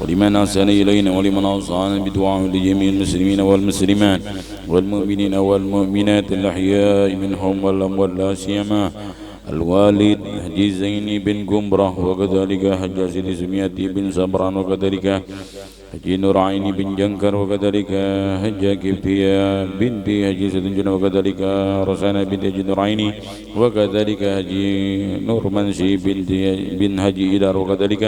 ولمن أحسن إلينا ولمن أوصانا بدعاء لجميع المسلمين والمسلمات والمؤمنين والمؤمنات الأحياء منهم والأموات لا سيما الوالد حجي زيني بن قمرة وكذلك حج سيدي سمياتي بن صبران وكذلك حجي نور عيني بن جنكر وكذلك حج كفتية بنت حجي سيدنا وكذلك رسانة بنت حجي نور عيني وكذلك حجي نور منشي بن حجي إدار وكذلك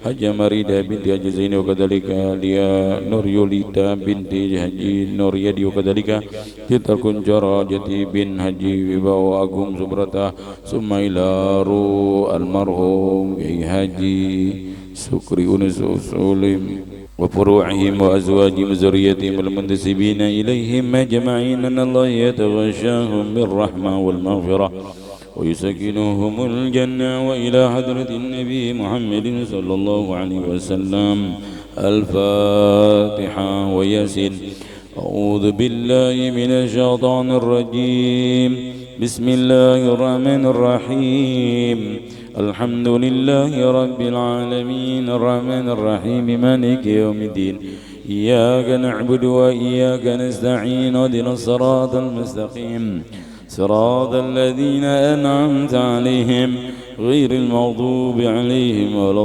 حج مريدة بنت حجي زيني وكذلك ليا نور يوليتا بنت حجي نور يدي وكذلك تلك كنجرة جتي بن حجي وباو أقوم سبرتا ثم إلى روح المرحوم حجي سكري أنس أصولهم وفروعهم وأزواجهم وذريتهم المنتسبين إليهم أجمعين أن الله يتغشاهم بالرحمة والمغفرة ويسكنهم الجنة وإلى حضرة النبي محمد صلى الله عليه وسلم الفاتحة وياسين. أعوذ بالله من الشيطان الرجيم. بسم الله الرحمن الرحيم. الحمد لله رب العالمين الرحمن الرحيم مالك يوم الدين. إياك نعبد وإياك نستعين اهدنا الصراط المستقيم صراط الذين أنعمت عليهم غير المغضوب عليهم ولا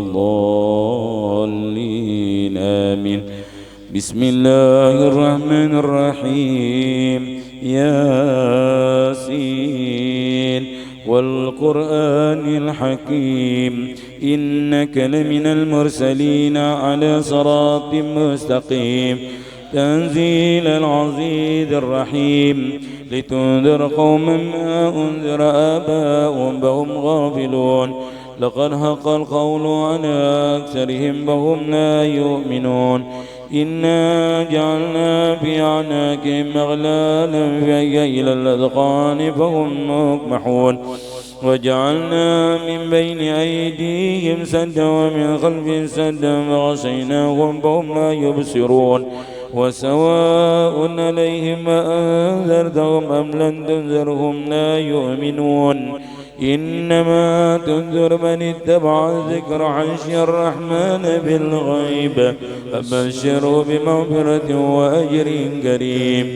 الضالين آمين. بسم الله الرحمن الرحيم. ياسين والقرآن الحكيم إنك لمن المرسلين على صراط مستقيم تنزيل العزيز الرحيم لتنذر قوما ما أنذر آباؤهم فهم غافلون لقد حق القول على أكثرهم فهم لا يؤمنون إنا جعلنا في أعناقهم أغلالا فهي إلى الأذقان فهم مقمحون وجعلنا من بين أيديهم سدا ومن خلفهم سدا فغشيناهم فهم لا يبصرون وسواء عليهم أأنذرتهم أم لم تنذرهم لا يؤمنون إنما تنذر من اتبع الذكر عشي الرحمن بالغيب فبشره بمغفرة وأجر كريم.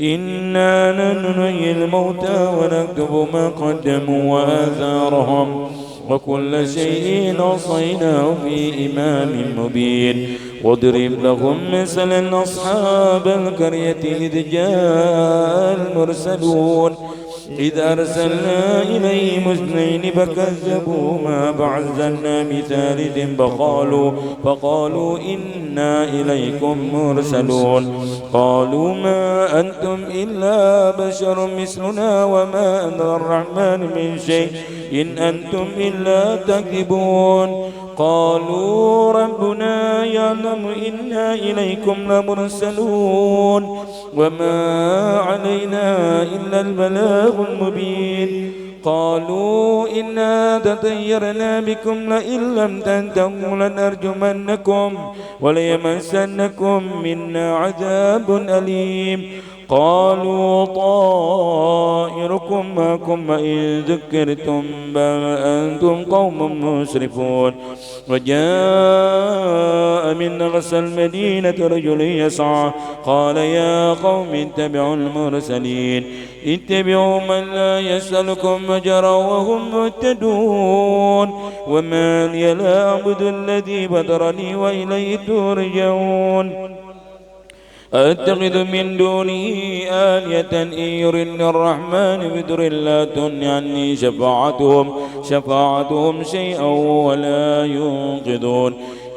إنا نحيي الموتى ونكتب ما قدموا وآثارهم وكل شيء أحصيناه في إمام مبين. واضرب لهم مثلا أصحاب القرية إذ جاء المرسلون إذ أرسلنا إليهم اثنين فكذبوهما فعزلنا بثالث فقالوا إنا إليكم مرسلون. قالوا ما أنتم إلا بشر مثلنا وما أنزل الرحمن من شيء إن أنتم إلا تكذبون. قالوا ربنا يعلم إنا إليكم لمرسلون وما علينا إلا البلاغ المبين. قالوا إنا تطيرنا بكم لئن لم تنتهوا لنرجمنكم وليمسنكم منا عذاب أليم. قالوا طائركم معكم وإن ذكرتم بل أنتم قوم مسرفون. وجاء من أقصى المدينة رجل يسعى قال يا قوم اتبعوا المرسلين اتبعوا من لا يسألكم أجرا وهم مهتدون. وما لي لا أعبد الذي فطرني وإليه ترجعون. أتخذ من دونه آلهة إن يردني الرحمن بضر لا تغن عني شفاعتهم شيئا ولا ينقذون.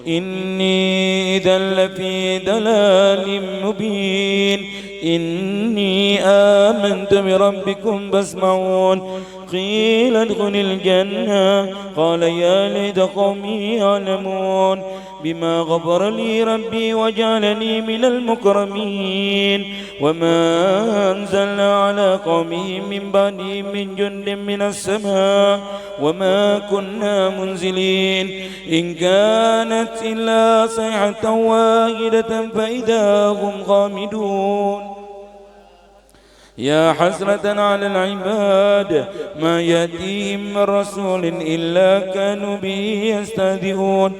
إني إذا لفي ضلال مبين. إني آمنت بربكم فاسمعون. قيل ادخل الجنة قال يا ليت قومي يعلمون بما غفر لي ربي وجعلني من المكرمين. وما أنزلنا على قومه من بعده من جند من السماء وما كنا منزلين إن كانت إلا صيحة واحدة فإذا هم خامدون. يا حسرة على العباد ما يأتيهم من رسول إلا كانوا به يستهزئون.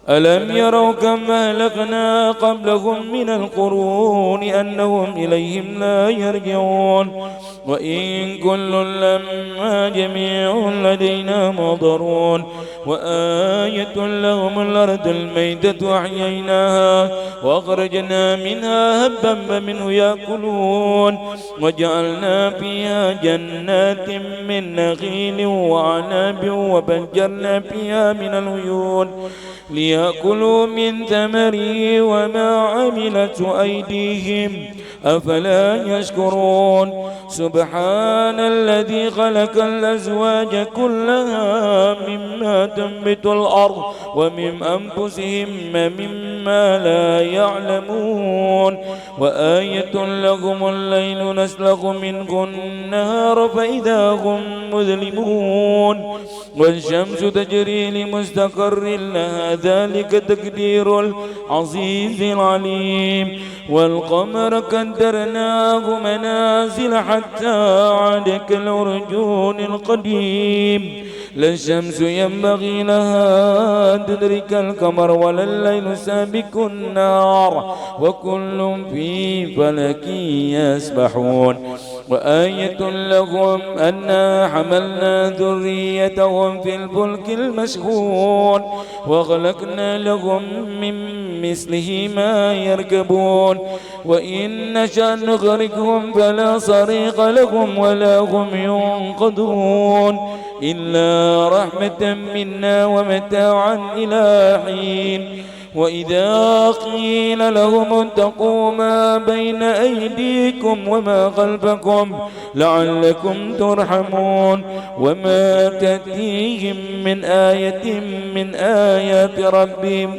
ألم يروا كم أهلكنا قبلهم من القرون أنهم إليهم لا يرجعون وإن كل لما جميع لدينا محضرون وآية لهم الأرض الميتة أحييناها وأخرجنا منها هبا فمنه يأكلون وجعلنا فيها جنات من نخيل وعناب وفجرنا فيها من العيون ليأكلوا من ثمره وما عملت أيديهم أفلا يشكرون سبحان الذي خلق الأزواج كلها مما تنبت الأرض ومن أنفسهم مما لا يعلمون وآية لهم الليل نسلخ منه النهار فإذا هم مظلمون والشمس تجري لمستقر لها ذلك تقدير العزيز العليم والقمر قدرناه منازل حتى عاد كالعرجون القديم لا الشمس ينبغي لها أن تدرك القمر ولا الليل سابق النهار وكل في فلك يسبحون وآية لهم أنا حملنا ذريتهم في الفلك المشحون وخلقنا لهم من مثله ما يركبون وإن نشأ نغرقهم فلا صريخ لهم ولا هم ينقذون إلا رحمة منا ومتاعا إلى حين وإذا قيل لهم اتقوا ما بين أيديكم وما خلفكم لعلكم ترحمون وما تأتيهم من آية من آيات ربهم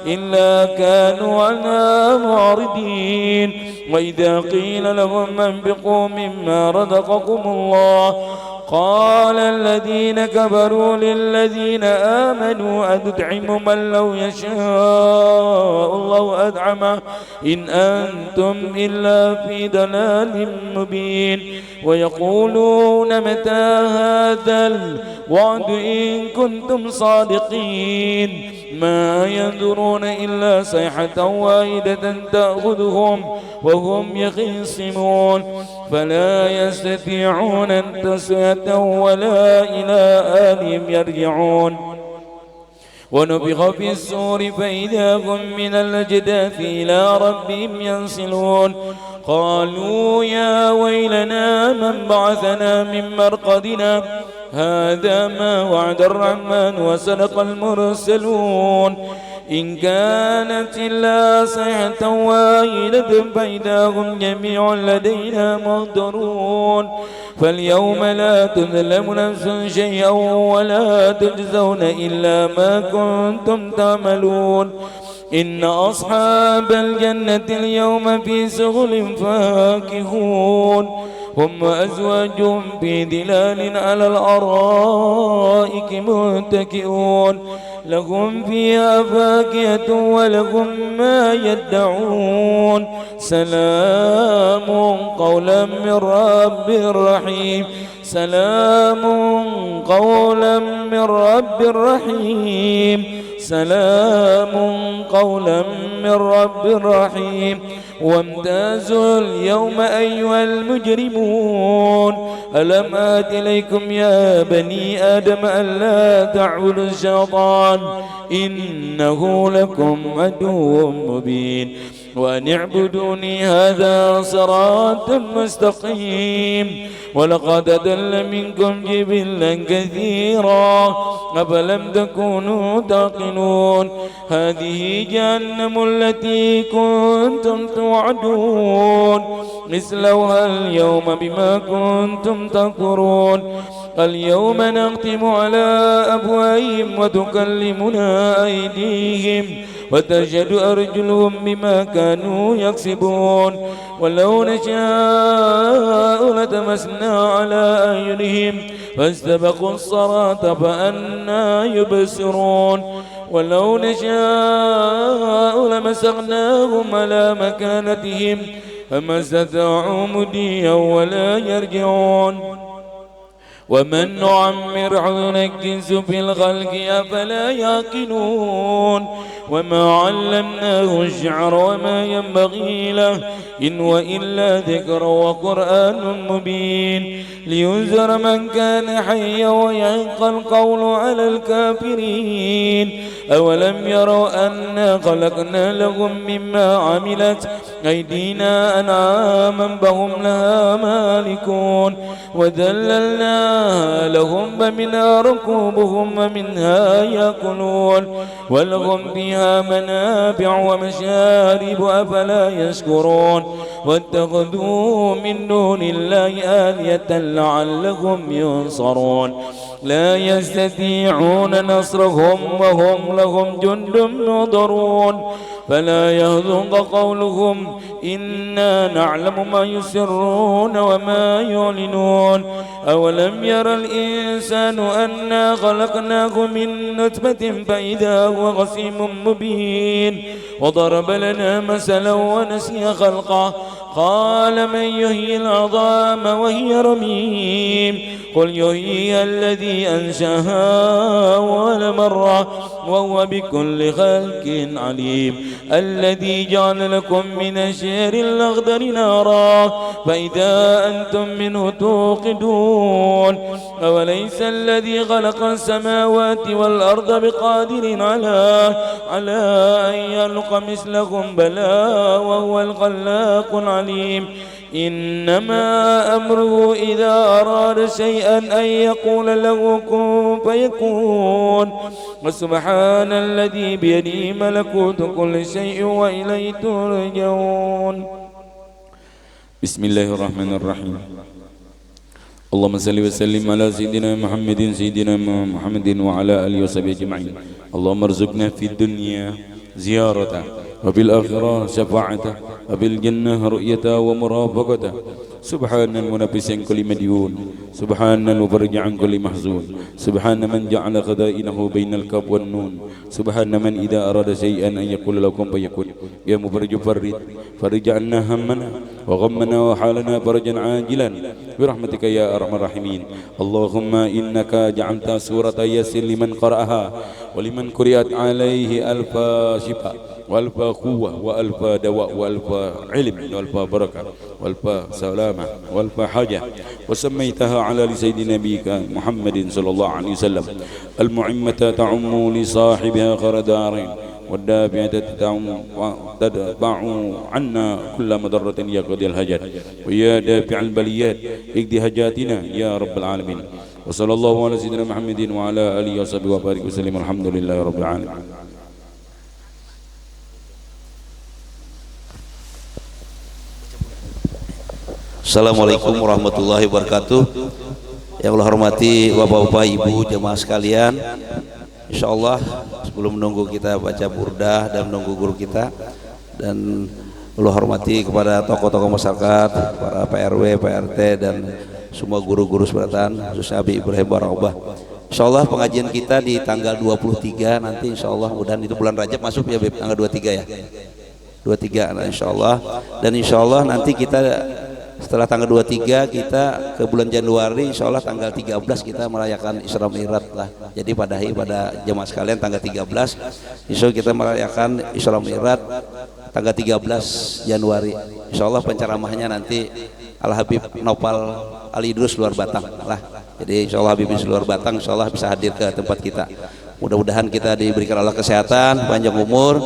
إلا كانوا عنها معرضين وإذا قيل لهم انفقوا مما رزقكم الله قال الذين كفروا للذين آمنوا أتطعم من لو يشاء الله أطعمه إن أنتم إلا في ضلال مبين ويقولون متى هذا الوعد إن كنتم صادقين ما ينظرون إلا صيحة واحدة تأخذهم وهم يخصمون فلا يستطيعون تصفية ولا إلى آلهم يرجعون ونفخ في الصور فإذا هم من الأجداث إلى ربهم ينسلون قالوا يا ويلنا من بعثنا من مرقدنا هذا ما وعد الرحمن وصدق المرسلون إن كانت إلا صيحة واحدة فإذا هم جميع لدينا محضرون فاليوم لا تظلم نفس شيئا ولا تجزون إلا ما كنتم تعملون إن أصحاب الجنة اليوم في شغل فاكهون هم وأزواجهم في ظلال على الأرائك متكئون لهم فيها فاكهة ولهم ما يدعون سلام قولا من رب رحيم سلام قولا من رب رحيم سلام قولا من رب رحيم وامتازوا اليوم أيها المجرمون ألم آت إليكم يا بني آدم ألا تعبدوا الشيطان إنه لكم عدو مبين وأن اعبدوني هذا صراط مستقيم ولقد أضل منكم جبلا كثيرا أفلم تكونوا تعقلون هذه جهنم التي كنتم توعدون اصلوها اليوم بما كنتم تكفرون اليوم نختم على أفواههم وتكلمنا أيديهم وتشهد أرجلهم بما كانوا يكسبون ولو نشاء لتمسنا على أعينهم فاستبقوا الصراط فأنى يبصرون ولو نشاء لمسخناهم على مكانتهم فما استطاعوا مضيا ولا يرجعون ومن نعمره نكس في الخلق أفلا يعقلون وما علمناه الشعر وما ينبغي له إن وإلا ذكر وقرآن مبين لينذر من كان حيا ويحق القول على الكافرين أولم يروا أنا خلقنا لهم مما عملت أيدينا أنعاما فهم لها مالكون وذللناها لهم فمنها ركوبهم ومنها يأكلون ولهم فيها منافع ومشارب أفلا يشكرون واتخذوا من دون الله آلهة لعلهم ينصرون لا يستطيعون نصرهم وهم لهم جند منضرون فلا يهزنك قولهم إنا نعلم ما يسرون وما يعلنون أولم ير الإنسان أنا خلقناه من نطفة فإذا هو خصيم مبين وضرب لنا مثلا ونسي خلقه قال من يحيي العظام وهي رميم قل يحييها الذي أنشأها أول مرة وهو بكل خلق عليم الذي جعل لكم من الشجر الأخضر نارا فإذا أنتم منه توقدون أوليس الذي خلق السماوات والأرض بقادر على أن يخلق مثلهم بلى وهو الخلاق العليم إنما أمره إذا أراد شيئا أن يقول له كن فيكون وسبحان الذي بيده ملكوت كل شيء وإليه ترجعون بسم الله الرحمن الرحيم اللهم صل وسلم على سيدنا محمد وعلى آله وصحبه أجمعين اللهم ارزقنا في الدنيا زيارته وفي الآخرة شفاعته وفي الجنة رؤيته ومرافقته سبحان المنفس عن كل مديون سبحان المفرج عن كل محزون سبحان من جعل خزائنه بين الكاف والنون سبحان من إذا أراد شيئا أن يقول لكم فيكون يا مفرج فرج عنا همنا وغمنا وحالنا فرجا عاجلا برحمتك يا أرحم الراحمين اللهم إنك جعلت سورة ياسين لمن قرأها ولمن قرأت عليه ألف شفاء وألف قوة وألف دواء وألف علم وألف بركة وألف سلامة وألف حاجة وسميتها على لسيد نبيك محمد صلى الله عليه وسلم المعمة تعم لصاحبها خير دارين والدافعة تدفع عنا كل مضرة يقضي الهجر ويا دافع البليات اقضي هجاتنا يا رب العالمين وصلى الله على سيدنا محمد وعلى آله وصحبه وبارك وسلم الحمد لله رب العالمين. Assalamualaikum warahmatullahi wabarakatuh. Yang Allah hormati bapak-bapak, ibu, jemaah sekalian, insyaallah sebelum menunggu kita baca burdah dan menunggu guru kita, dan Allah hormati kepada tokoh-tokoh masyarakat, para PRW, PRT dan semua guru-guru sebelatan, khususnya Habib Ibrahim Barahobah. Insyaallah pengajian kita di tanggal 23 nanti, insyaallah mudah itu bulan Rajab masuk ya, Beb, tanggal 23 ya, 23 nah, insyaallah. Dan insyaallah nanti kita setelah tanggal 23 kita ke bulan Januari, insyaallah tanggal 13 kita merayakan Isra Mi'raj lah. Jadi pada jemaah sekalian tanggal 13 insyaallah kita merayakan Isra Mi'raj tanggal 13 Januari. Insyaallah penceramahnya nanti Al Habib Nopal Ali Idrus luar Batang lah. Jadi insyaallah Habib Idrus luar Batang insyaallah bisa hadir ke tempat kita. Mudah-mudahan kita diberikan Allah kesehatan, panjang umur,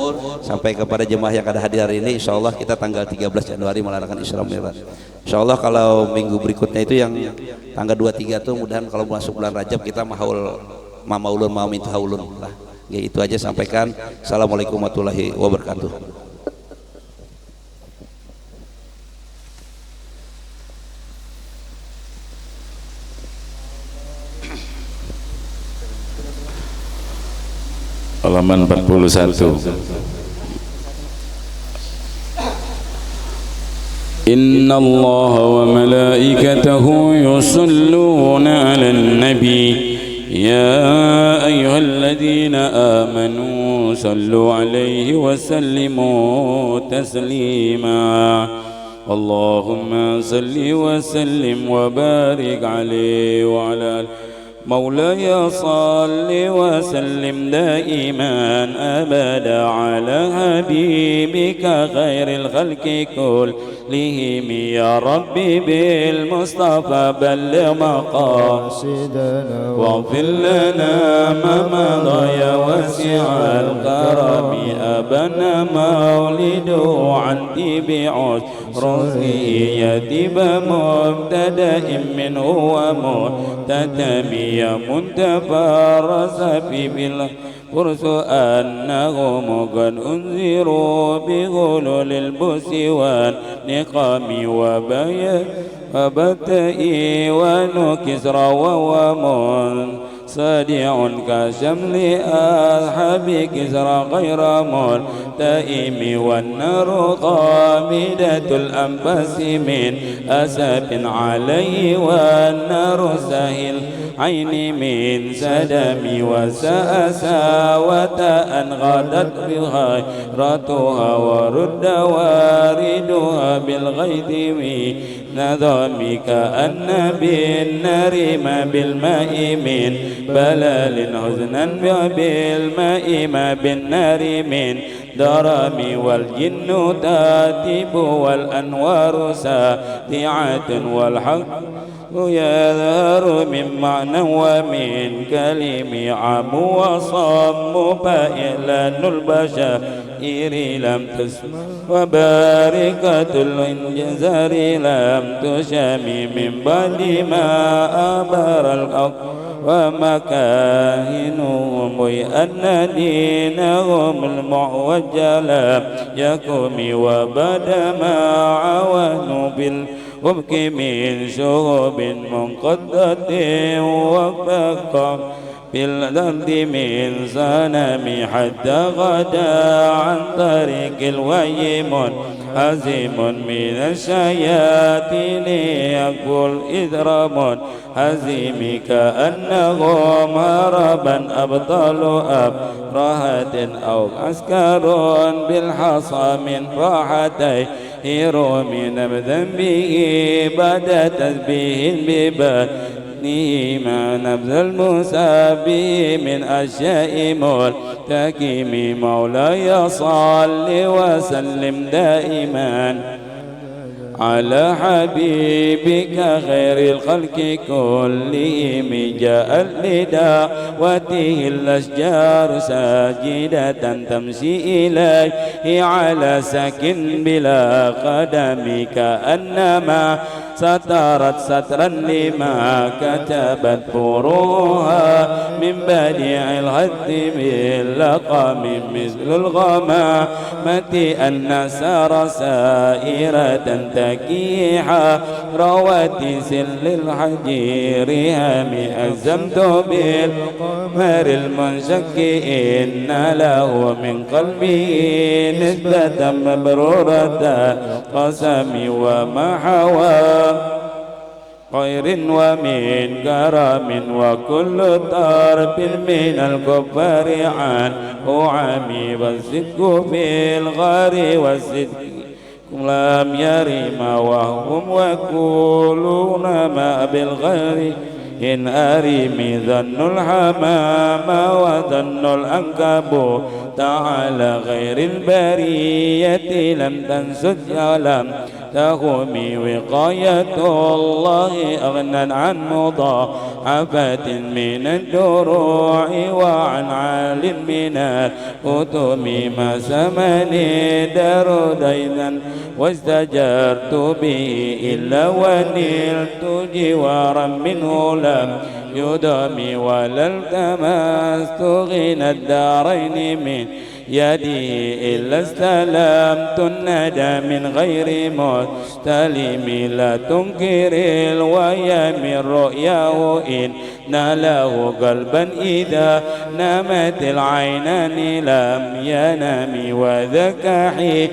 sampai kepada jemaah yang ada hadir hari ini. Insyaallah kita tanggal 13 Januari melaksanakan Isra Mi'raj. Insyaallah kalau minggu berikutnya itu yang tanggal 23 itu mudahan kalau masuk bulan Rajab kita maulun mintu haulun lah. Ya, itu aja sampaikan. Assalamualaikum warahmatullahi wabarakatuh. Halaman 41. Inna Allah wa malaikatahu yusalluna 'alan nabi ya ayyuhalladzina amanu sallu 'alaihi wa sallimu taslima اللهم صل وسلم وبارك عليه وعلى آله. مولاي صل وسلم دائما أبدا على حبيبك خير الخلق كلهم يا ربي بالمصطفى بلغ مقاصدنا واغفر لنا ما مضى يا واسع الكرم أبنا مولده عنك بعسره يتيب مبتدأ منه ومتتم منتفرس في بالفرس أنهم قد أنذروا بغلول البؤس والنقام وبتئي ونكسر وهو صديع كشمل أصحاب كسرى غير ملتئم والنار قامدة الأنفاس من أسف عليه والنار سهل عين من سدم وسأساوة أن غدت بغيرتها ورد واردها بالغيث نظامك أن بالنار ما بالماء من بلال حزنا بالماء ما بالنار من درام والجن تاتب والأنوار ساتعة والحق يظهر من معنى ومن كلم عم وصم فإعلان البشائر لم تسمع وباركة الانجزار لم تشم من بعد ما أبر الحق ومكاهنهم أن دينهم المعوج لم يكن وبعد ما عوانوا بالوبك من شهب منقضة وفق بالذنب من صنم حتى غدا عن طريق الوي منهزم من الشياطين يقول إذرام هزيم كأنهم هربا أبطال أبرهة أو عسكر بالحصى من راحتي روم نبذا به بعد تسبيه ببال ما نبذ المسابي من أشياء ملتكم مولاي صل وسلم دائما على حبيبك خير الخلق كلهم جاء لدعوته الأشجار ساجدة تمشي إليه على سكن بلا قدم كأنما سترت سترا لما كتبت فروها من بديع الهد باللقم مثل الغمامة أن سار سائرة تكيحا روت سل الحجير هامي أزمت بالقمر المنشك إن له من قلبه نسبة مبرورة قسم وما حوى خير ومن كرم وكل طرف من الكفار عنه عمي والصدق في الغار والصدق لم يرم وهم ويقولون ما بالغير إن أريم ظن الحمام وظن الأنكب تعالى غير البرية لم تنسج لم تغمي وقاية الله أغنى عن مضاعفة من الدروع وعن عال من الكتم ما سمني دار دينا واستجرت به إلا ونلت جوارا منه لم يدم ولا التمست غنى الدارين من يدي إلا استلمت الندى من غير مستلم لا تنكر الويا من رؤياه إن له قلبا إذا نامت العينان لم ينام وذاك حين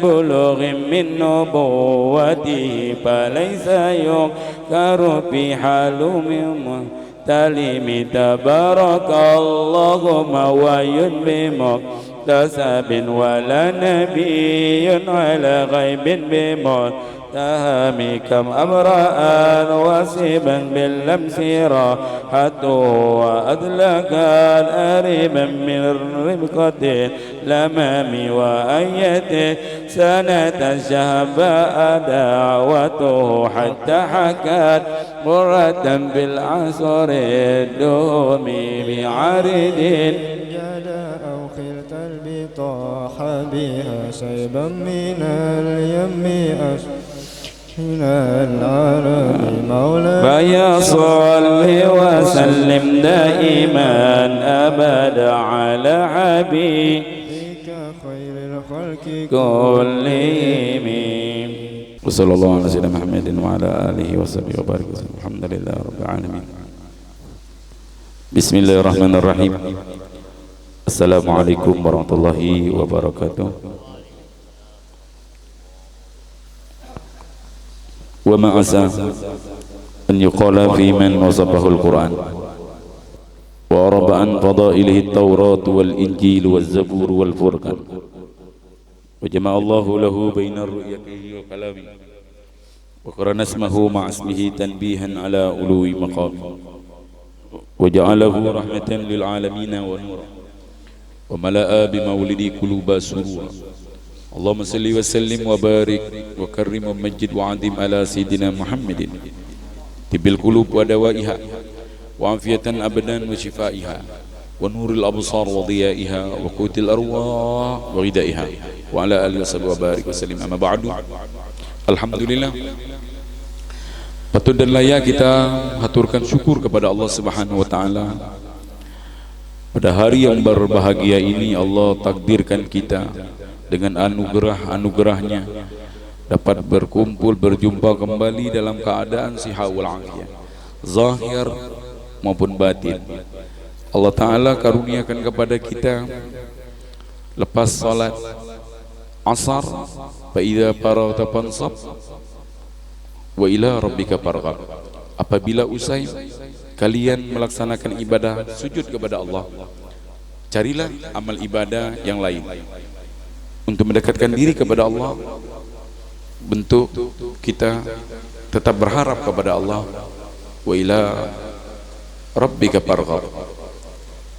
بلوغ من نبوته فليس ينكر في حال من تلم تبارك اللهم وينبمك مكتسب ولا نبي على غيب بمتهم كم أبرأ وسيبا باللمس راحته وأدلك الأريبا من ربقة الأمام وأيته سنة شهباء دعوته حتى حكت مرة بالعصر الدوم بعرض أو خلت البطاح بها شيبا من اليم من العرب مولاي فيا صل وسلم دائما أبدا على حبيبك خير الخلق كلهم وصلى الله على سيدنا محمد وعلى آله وصحبه وبارك وسلم الحمد لله رب العالمين بسم الله الرحمن الرحيم السلام عليكم ورحمة الله وبركاته وما عسى أن يقال في من وصفه القرآن وأرب عن فضائله التوراة والإنجيل والزبور والفرقان وجمع الله له بين رؤيته وكلامه وقرن اسمه مع اسمه تنبيها على علو مقامه وجعله رحمة للعالمين ونورا وملأ بمولد قلوب سرورا اللهم صل وسلم وبارك وكرم ومجد وعظم على سيدنا محمد طب القلوب ودوائها وعافية أبدا وشفائها ونور الأبصار وضيائها وقوت الأرواح وغذائها وعلى آله وصحبه وبارك وسلم. أما بعد, alhamdulillah, patut dan layak kita haturkan syukur kepada Allah Subhanahu wa taala. Pada hari yang berbahagia ini Allah takdirkan kita dengan anugerah-anugerahnya dapat berkumpul berjumpa kembali dalam keadaan sihat wal afiyah zahir maupun batin. Allah Ta'ala karuniakan kepada kita lepas salat asar fa idza faragta fansab wa ila rabbika farghab, apabila usai kalian melaksanakan ibadah sujud kepada Allah, carilah amal ibadah yang lain untuk mendekatkan diri kepada Allah. Bentuk kita tetap berharap kepada Allah, wa ila rabbika farghab,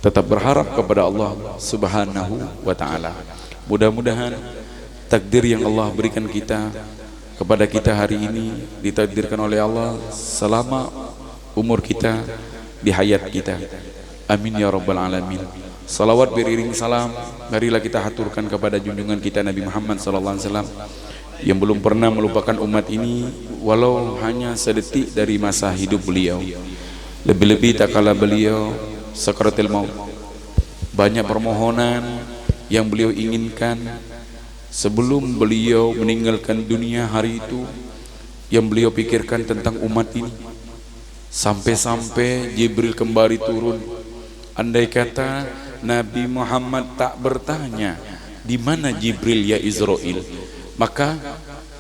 tetap berharap kepada Allah Subhanahu wa ta'ala. Mudah-mudahan takdir yang Allah berikan kita kepada kita hari ini ditakdirkan oleh Allah selama umur kita di hayat kita. Amin ya rabbal alamin. Salawat beriring salam marilah kita haturkan kepada junjungan kita Nabi Muhammad sallallahu alaihi wasallam yang belum pernah melupakan umat ini walau hanya sedetik dari masa hidup beliau. Lebih-lebih tak kala beliau sakaratul maut, banyak permohonan yang beliau inginkan sebelum beliau meninggalkan dunia hari itu, yang beliau pikirkan tentang umat ini. Sampai-sampai Jibril kembali turun. Andai kata Nabi Muhammad tak bertanya di mana Jibril ya Israel, maka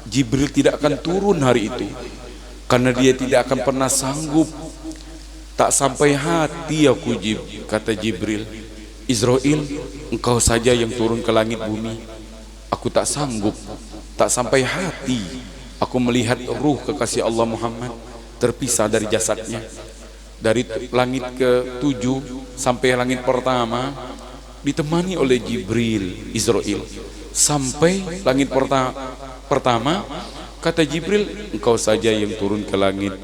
Jibril tidak akan turun hari itu, karena dia tidak akan pernah sanggup. Tak sampai hati aku kata Jibril, Israel, engkau saja yang turun ke langit bumi. Aku tak sanggup, tak sampai hati aku melihat ruh kekasih Allah Muhammad terpisah dari jasadnya. Dari langit ke-7 sampai langit pertama ditemani oleh Jibril Israel. Sampai langit pertama kata Jibril, engkau saja yang turun ke langit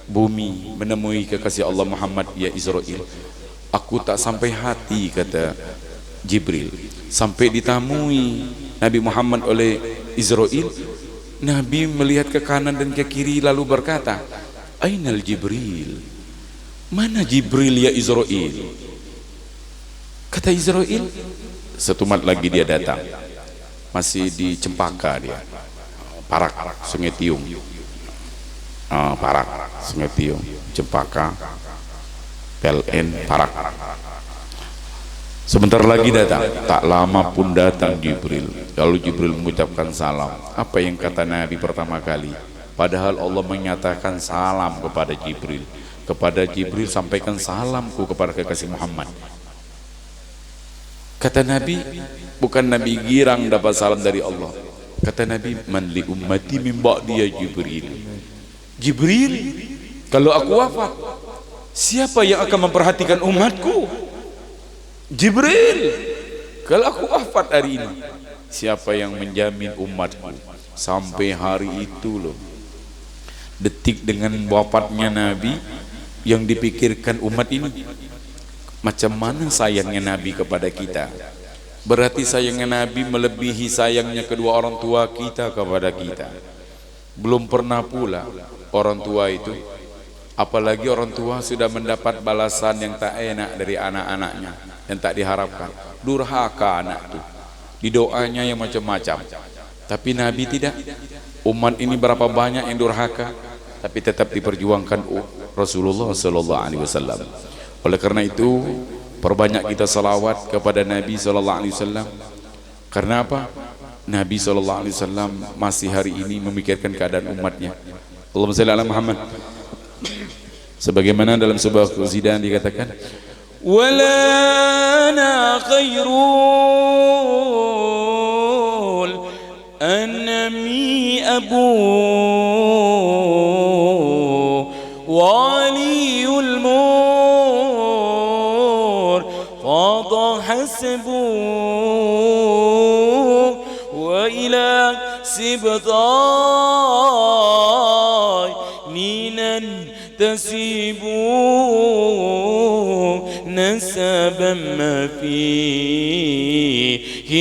bumi menemui kekasih Allah Muhammad ya Israel. Aku tak sampai hati kata Jibril. Sampai ditamui Nabi Muhammad oleh Israel, Nabi melihat ke kanan dan ke kiri lalu berkata, Ainal Jibril, mana Jibril ya Israel? Kata Israel, setumat lagi dia datang, masih di Cempaka dia, Parak, Sungai Tiung, Parak, Sungai Tiung, Cempaka, PLN, Parak. Sebentar lagi datang, tak lama pun datang Jibril. Lalu Jibril mengucapkan salam. Apa yang kata Nabi pertama kali? Padahal Allah menyatakan salam kepada Jibril. Kepada Jibril sampaikan salamku kepada kekasih Muhammad. Kata Nabi, Bukan Nabi girang dapat salam dari Allah. Kata Nabi, man li ummati min ba'di ya Jibril. Jibril, kalau aku wafat, siapa yang akan memperhatikan umatku? Jibril, kalau aku wafat hari ini, siapa yang menjamin umatku? Sampai hari itu loh, detik dengan wafatnya Nabi, yang dipikirkan umat ini, macam mana sayangnya Nabi kepada kita. Berarti sayangnya Nabi melebihi sayangnya kedua orang tua kita kepada kita. Belum pernah pula orang tua itu, apalagi orang tua sudah mendapat balasan yang tak enak dari anak-anaknya, yang tak diharapkan. Durhaka anak itu, didoanya yang macam-macam. Tapi Nabi tidak. Umat ini berapa banyak yang durhaka, tapi tetap diperjuangkan Rasulullah sallallahu alaihi wasallam. Oleh karena itu, perbanyak kita salawat kepada Nabi sallallahu alaihi wasallam. Karena apa? Nabi sallallahu alaihi wasallam masih hari ini memikirkan keadaan umatnya. Allahumma shalli ala Muhammad. Sebagaimana dalam sebuah qasidah dikatakan, walana khairul anami abu waliyul حسبوا وإلى سبطاي نينا تسيبوا نسبا ما فيه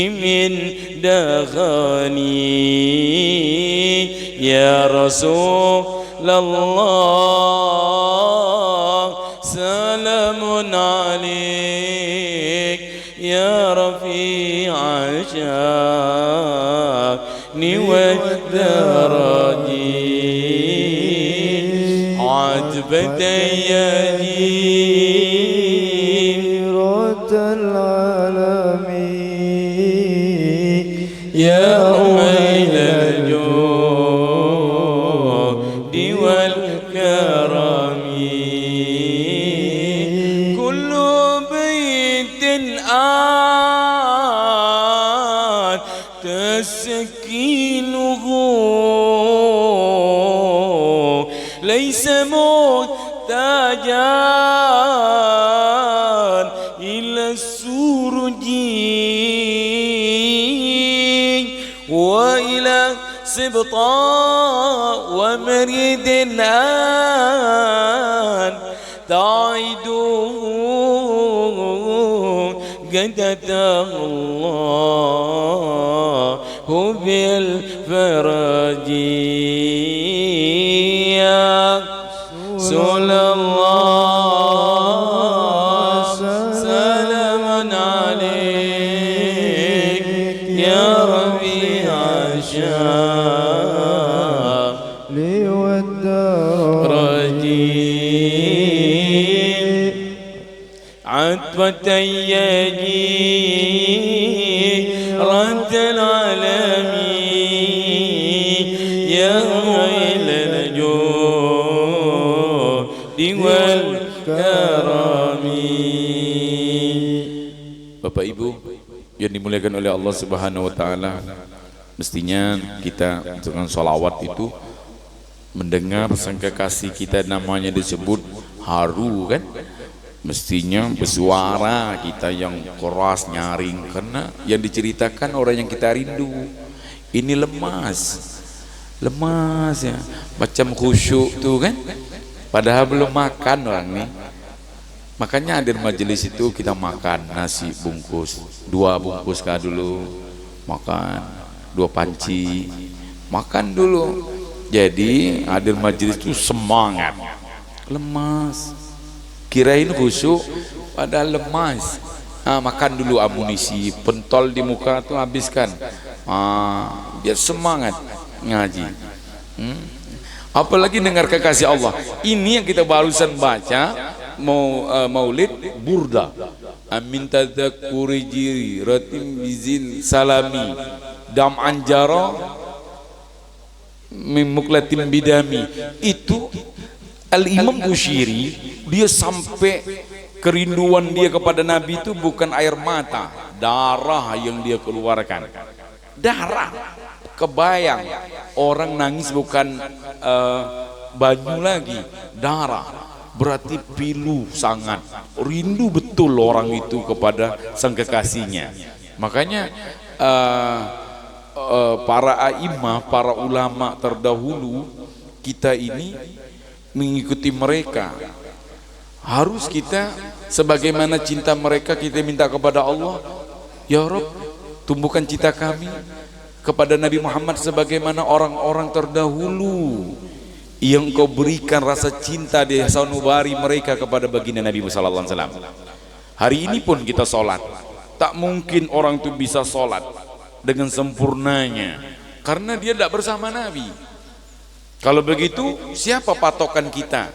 من دغاني يا رسول الله سلام عليك يا رفيع شأن والدرج عتبة رد العالمين يا أميل الجود والكرم كل بيت تسكينه ليس محتاجا إلى السرج وإلى سبطاء ومريد الآن تعيده قد أتى الله بالفرج يا رسول الله سلام عليك يا ربيع الشام والدرج عتبة يجي رد العالمين يا ويل الجود والكرم. Bapak Ibu yang dimuliakan oleh Allah Subhanahu wa taala, mestinya kita dengan sholawat itu mendengar sang kekasih kita namanya disebut haru kan? Mestinya bersuara kita yang keras nyaring, karena yang diceritakan orang yang kita rindu ini lemas ya, macam khusyuk tuh kan, padahal belum makan orang nih. Makanya hadir majelis itu kita makan nasi bungkus, 2 bungkus kah dulu, makan 2 panci, makan dulu. Jadi hadir majelis itu semangat, lemas. Kirain khusyuk padahal lemas. Makan dulu amunisi, pentol di muka tuh habiskan. Biar semangat ngaji. Apalagi dengar kekasih Allah. Ini yang kita barusan baca maulid burda. Amin tadzakuri jiri ratim bizin salami dam anjara mimuklatim bidami. Itu Al-Imam Bushiri, dia sampai kerinduan dia kepada Nabi itu bukan air mata, darah yang dia keluarkan. Darah. Kebayang orang nangis bukan banyu lagi, darah. Berarti pilu sangat, rindu betul orang itu kepada sang kekasihnya. Makanya para a'immah, para ulama terdahulu, kita ini mengikuti mereka. Harus kita sebagaimana cinta mereka, kita minta kepada Allah, ya Rabb, tumbuhkan cinta kami kepada Nabi Muhammad sebagaimana orang-orang terdahulu yang Engkau berikan rasa cinta di sanubari mereka kepada baginda Nabi sallallahu alaihi wasallam. Hari ini pun kita sholat, tak mungkin orang itu bisa sholat dengan sempurnanya karena dia tidak bersama Nabi. Kalau begitu, siapa patokan kita?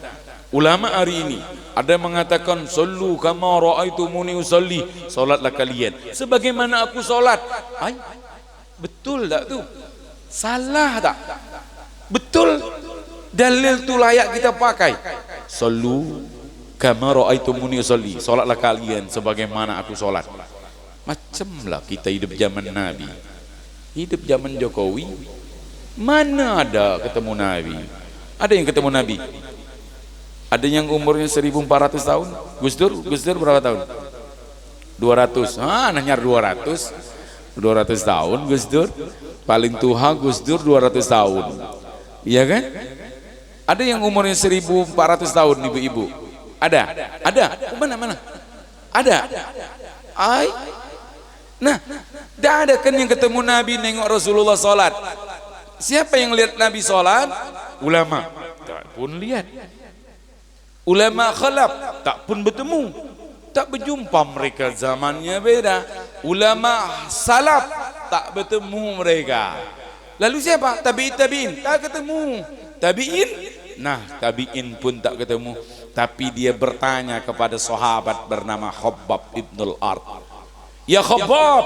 Ulama hari ini ada yang mengatakan sallu kama ra'aitumuni usalli, salatlah kalian sebagaimana aku salat. Ay, betul tak tuh? Salah tak? Betul. Dalil tu layak kita pakai. Sallu kama ra'aitumuni usalli, salatlah kalian sebagaimana aku salat. Macamlah kita hidup zaman Nabi. Hidup zaman Jokowi, mana ada ketemu Nabi? Ada yang ketemu Nabi? Ada yang umurnya 1400 tahun. Gus Dur berapa tahun? 200. Nanyar 200 tahun Gus Dur. Paling tua Gus Dur 200 tahun. Iya kan? Ada yang umurnya 1400 tahun ibu-ibu? Ada? Mana? Ada? Ay. Nah, tidak ada kan yang ketemu Nabi nengok Rasulullah salat. Siapa yang lihat Nabi salat? Ulama. Tak pun lihat. Ulama khalaf tak pun bertemu, tak berjumpa mereka, zamannya beda. Ulama salaf tak bertemu mereka. Lalu siapa? Tabi'in tak ketemu. Tabi'in, nah tabi'in pun tak ketemu. Tapi dia bertanya kepada sahabat bernama Khabbab ibnul Ard, ya Khabbab,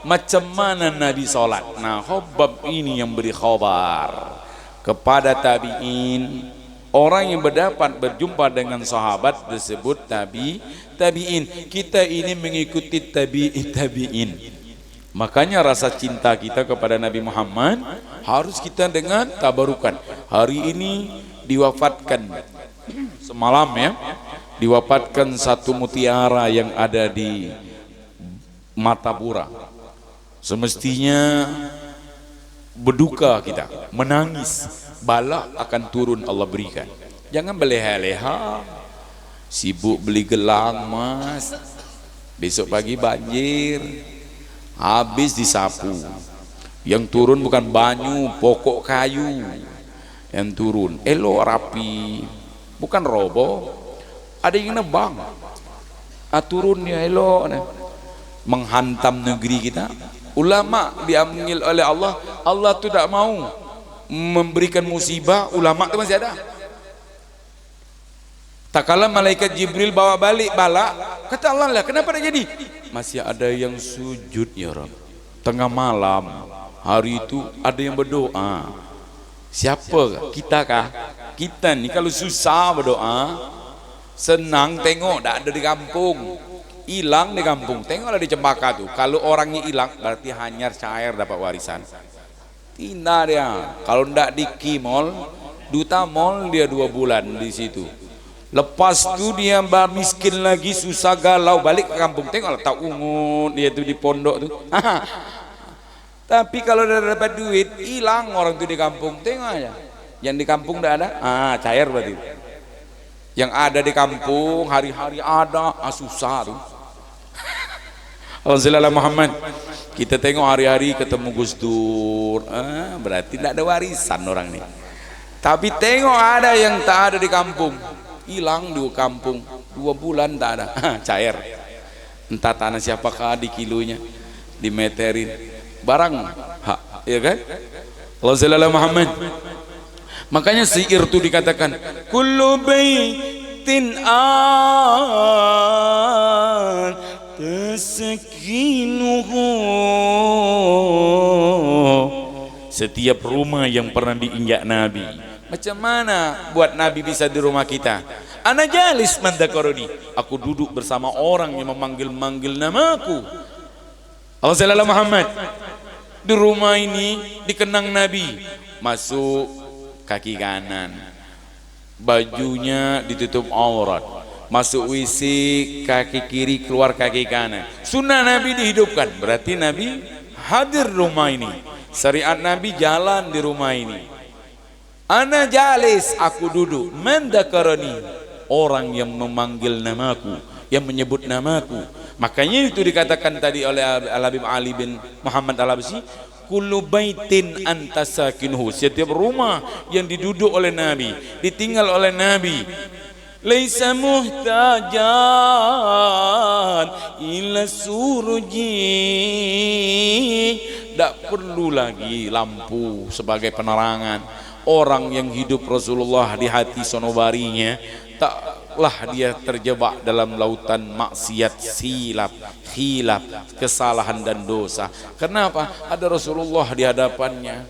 macam mana Nabi salat? Nah Khabbab ini yang beri khabar kepada tabi'in. Orang yang berjumpa dengan sahabat disebut tabi'in. Kita ini mengikuti tabi'in. Makanya rasa cinta kita kepada Nabi Muhammad harus kita dengan tabarukan. Hari ini diwafatkan semalam ya, diwafatkan satu mutiara yang ada di Martapura. Semestinya berduka kita, menangis. Bala akan turun Allah berikan. Jangan berleha-leha, sibuk beli gelang mas, besok pagi banjir, habis disapu. Yang turun bukan banyu, pokok kayu yang turun, elok rapi, bukan roboh. Ada yang nebang, turunnya elok, menghantam negeri kita. Ulama diambil oleh Allah, Allah tu tak mau memberikan musibah, ulama itu masih ada. Tak kala malaikat Jibril bawa balik bala, kata Allah lah, kenapa tak jadi? Masih ada yang sujud ya Rabb. Tengah malam hari itu ada yang berdoa. Siapa? Kita kah? Kita ni kalau susah berdoa, senang tengok tak ada di kampung, hilang di kampung, tengoklah di Cempaka tuh. Kalau orangnya hilang berarti hanyar cair dapat warisan. Tidak dia. Kalau ndak di Kimol, duta mall dia 2 bulan di situ. Lepas tu dia miskin lagi, susah galau, balik ke kampung. Tengoklah tak ungut dia tu di pondok tu. Tapi kalau dah dapat duit, hilang orang tu di kampung. Tengok aja. Yang di kampung ndak ada, cair berarti. Yang ada di kampung hari-hari ada, susah tu. Alhamdulillah Muhammad. Kita tengok hari-hari ketemu Gus Dur, berarti tidak ada warisan orang ini. Tapi tengok ada yang tak ada di kampung, hilang di kampung 2 bulan tak ada, cair. Entah tanah siapakah di kilonya, dimeterin, barang, ya kan? Alhamdulillah Muhammad. Makanya syair itu dikatakan, kullu baitin tasakinuhu, setiap rumah yang pernah diinjak Nabi. Macam mana buat Nabi bisa di rumah kita? Ana jalis mandakaroni, aku duduk bersama orang yang memanggil-manggil namaku. Allah sallallahu Muhammad. Di rumah ini dikenang Nabi, masuk kaki kanan, bajunya ditutup aurat, masuk WC kaki kiri, keluar kaki kanan. Sunnah Nabi dihidupkan, berarti Nabi hadir rumah ini. Syariat Nabi jalan di rumah ini. Ana jalis, aku duduk. Man dzakarani, orang yang memanggil namaku, yang menyebut namaku. Makanya itu dikatakan tadi oleh Al-Habib Ali bin Muhammad Al-Habsyi, kullu baitin anta sakinuhu, setiap rumah yang diduduk oleh Nabi, ditinggal oleh Nabi, laisa muhtajan ila suruji, tak perlu lagi lampu sebagai penerangan. Orang yang hidup Rasulullah di hati sonobarinya, taklah dia terjebak dalam lautan maksiat, silap, khilaf, kesalahan dan dosa. Kenapa? Ada Rasulullah di hadapannya,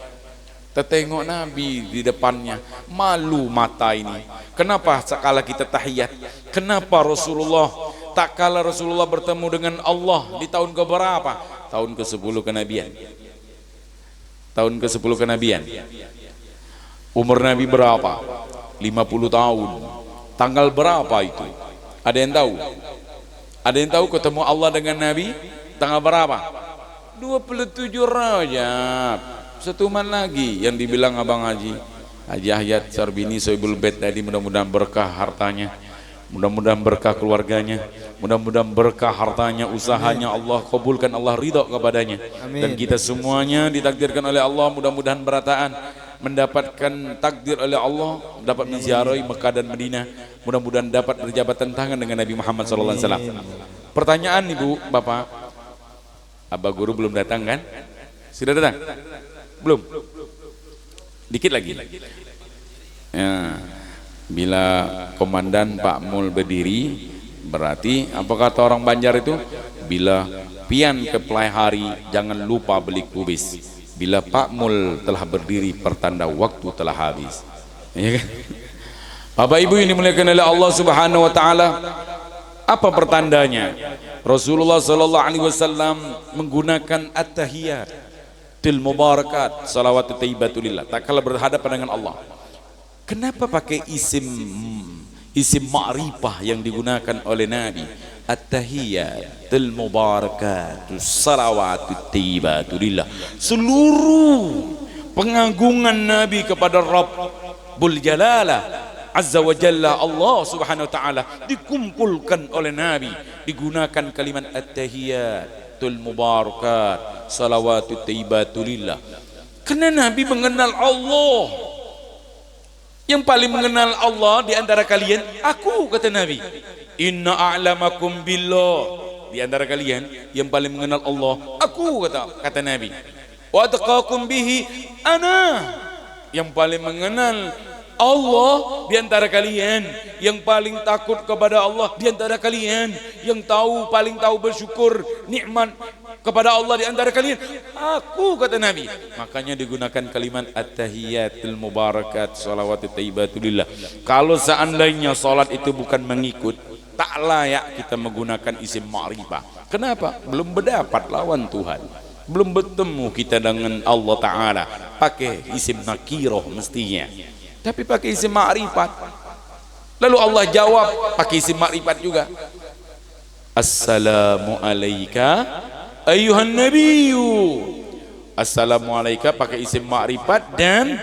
tertengok Nabi di depannya, malu mata ini. Kenapa sekala kita tahiyat? Kenapa Rasulullah, tak kala Rasulullah bertemu dengan Allah di tahun keberapa? Tahun ke-10 kenabian. Tahun ke-10 kenabian. Umur Nabi berapa? 50 tahun. Tanggal berapa itu? Ada yang tahu? Ada yang tahu ketemu Allah dengan Nabi tanggal berapa? 27 Rajab. Setuman lagi yang dibilang Abang Haji Hayat Sarbini Sohibul Bait tadi, mudah-mudahan berkah hartanya, mudah-mudahan berkah keluarganya, mudah-mudahan berkah hartanya, usahanya Allah kabulkan, Allah ridha kepadanya. Amin. Dan kita semuanya ditakdirkan oleh Allah mudah-mudahan berataan mendapatkan takdir oleh Allah, dapat menziarahi Mekah dan Madinah, mudah-mudahan dapat berjabatan tangan dengan Nabi Muhammad sallallahu alaihi wasallam. Pertanyaan Ibu, Bapak, Abah Guru belum datang kan? Sudah datang? Belum? Dikit lagi. Ya, bila Komandan Pak Mul berdiri, berarti apa kata orang Banjar itu? Bila pian ke pelai hari, jangan lupa beli kubis. Bila Pak Mul telah berdiri, pertanda waktu telah habis. Ya kan? Bapak Ibu yang dimuliakan oleh Allah Subhanahu wa taala, apa pertandanya? Rasulullah sallallahu alaihi wasallam menggunakan at-tahiyatul mubarakat, salawat thayyibatulillah, tak kala berhadapan dengan Allah. Kenapa pakai isim ma'rifah yang digunakan oleh Nabi? At-tahiyatul mubarakat, salawatut thayyibatulillah. Seluruh pengagungan Nabi kepada Rabbul Jalalah Azza wa Jalla, Allah Subhanahu wa taala, dikumpulkan oleh Nabi, digunakan kalimat at-tahiyatul mubarakat, salawatut thayyibatulillah. Karena Nabi mengenal Allah. Yang paling mengenal Allah di antara kalian, aku, kata Nabi. Inna a'lamakum billah, di antara kalian yang paling mengenal Allah, aku, kata Nabi. Wa atqakum bihi ana, yang paling mengenal Allah di antara kalian, yang paling takut kepada Allah di antara kalian, yang paling tahu bersyukur nikmat kepada Allah di antara kalian, aku, kata Nabi. Makanya digunakan kalimat at-tahiyatul mubarakat, salawatut thayyibatulillah. Kalau seandainya salat itu bukan mengikut, tak layak kita menggunakan isim ma'rifah. Kenapa? Belum berdapat lawan Tuhan, belum bertemu kita dengan Allah Ta'ala. Pakai isim nakiroh mestinya, tapi pakai isim ma'rifat. Lalu Allah jawab pakai isim ma'rifat juga. Assalamu alayka ayyuhan nabiyyu. Assalamu alayka pakai isim ma'rifat dan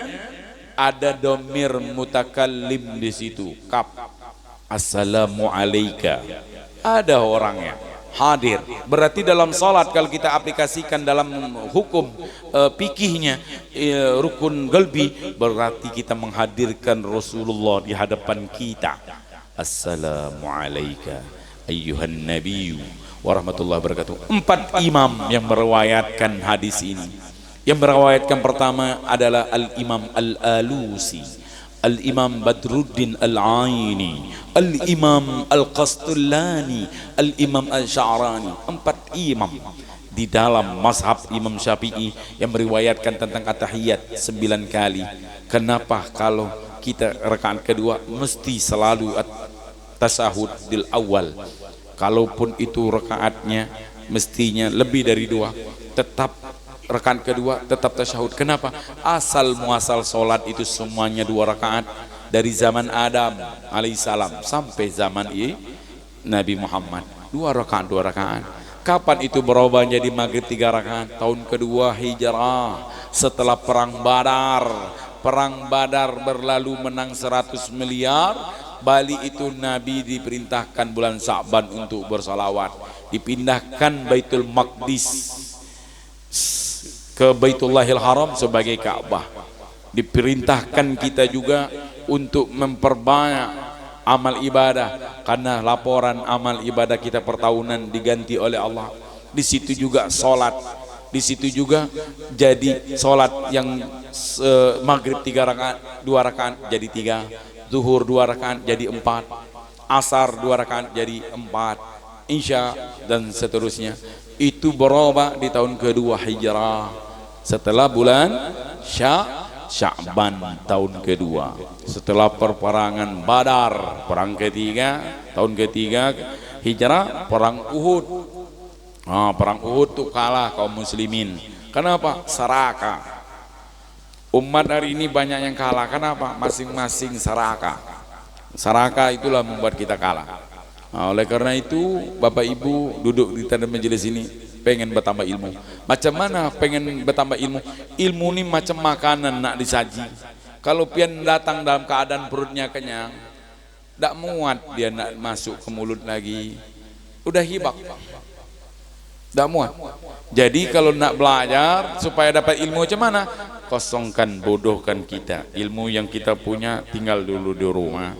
ada domir mutakallim di situ, kaf. Assalamu alayka, ada orangnya hadir. Berarti dalam salat kalau kita aplikasikan dalam hukum fikihnya, rukun qalbi, berarti kita menghadirkan Rasulullah di hadapan kita. Assalamu alayka ayyuhan nabiyyu warahmatullahi wabarakatuh. 4 imam yang meriwayatkan hadis ini. Yang meriwayatkan pertama adalah Al-Imam Al-Alusi, Al-Imam Badruddin Al-Aini, Al-Imam Al-Qastullani, Al-Imam Al-Sya'rani. 4 imam di dalam mazhab Imam Syafi'i yang meriwayatkan tentang at-tahiyat 9 kali. Kenapa kalau kita rakaat kedua mesti selalu at-tasahud dil awal? Kalaupun itu rakaatnya mestinya lebih dari 2. Tetap rakaat kedua tetap tasyahud. Kenapa? Asal muasal solat itu semuanya 2 rakaat dari zaman Adam alaihissalam sampai zaman Nabi Muhammad. 2 rakaat 2 rakaat. Kapan itu berubah jadi maghrib 3 rakaat? Tahun kedua hijrah, setelah perang Badar. Perang Badar berlalu menang 100 miliar. Bali itu Nabi diperintahkan bulan Sa'ban untuk bersalawat. Dipindahkan Baitul Maqdis ke Baitullahil Haram sebagai Ka'bah. Diperintahkan kita juga untuk memperbanyak amal ibadah, karena laporan amal ibadah kita per tahunan diganti oleh Allah. Di situ juga salat, di situ juga jadi salat yang maghrib 3 rakaat, 2 rakaat jadi 3, zuhur 2 rakaat jadi 4, asar 2 rakaat jadi 4, isya dan seterusnya. Itu berubah di tahun kedua hijrah setelah bulan Sya'ban tahun kedua, setelah perperangan Badar, perang ketiga, tahun ketiga hijrah, perang Uhud. Perang Uhud tuh kalah kaum muslimin. Kenapa? Serakah. Umat hari ini banyak yang kalah. Kenapa? Masing-masing serakah. Serakah itulah membuat kita kalah. Oleh karena itu Bapak Ibu duduk di tanda majelis ini pengen bertambah ilmu. Macam mana pengen bertambah ilmu? Ilmu ini macam makanan nak disaji. Kalau pian datang dalam keadaan perutnya kenyang, tak muat dia nak masuk ke mulut lagi, udah hibak, tak muat. Jadi kalau nak belajar supaya dapat ilmu macam mana? Kosongkan, bodohkan kita. Ilmu yang kita punya tinggal dulu di rumah,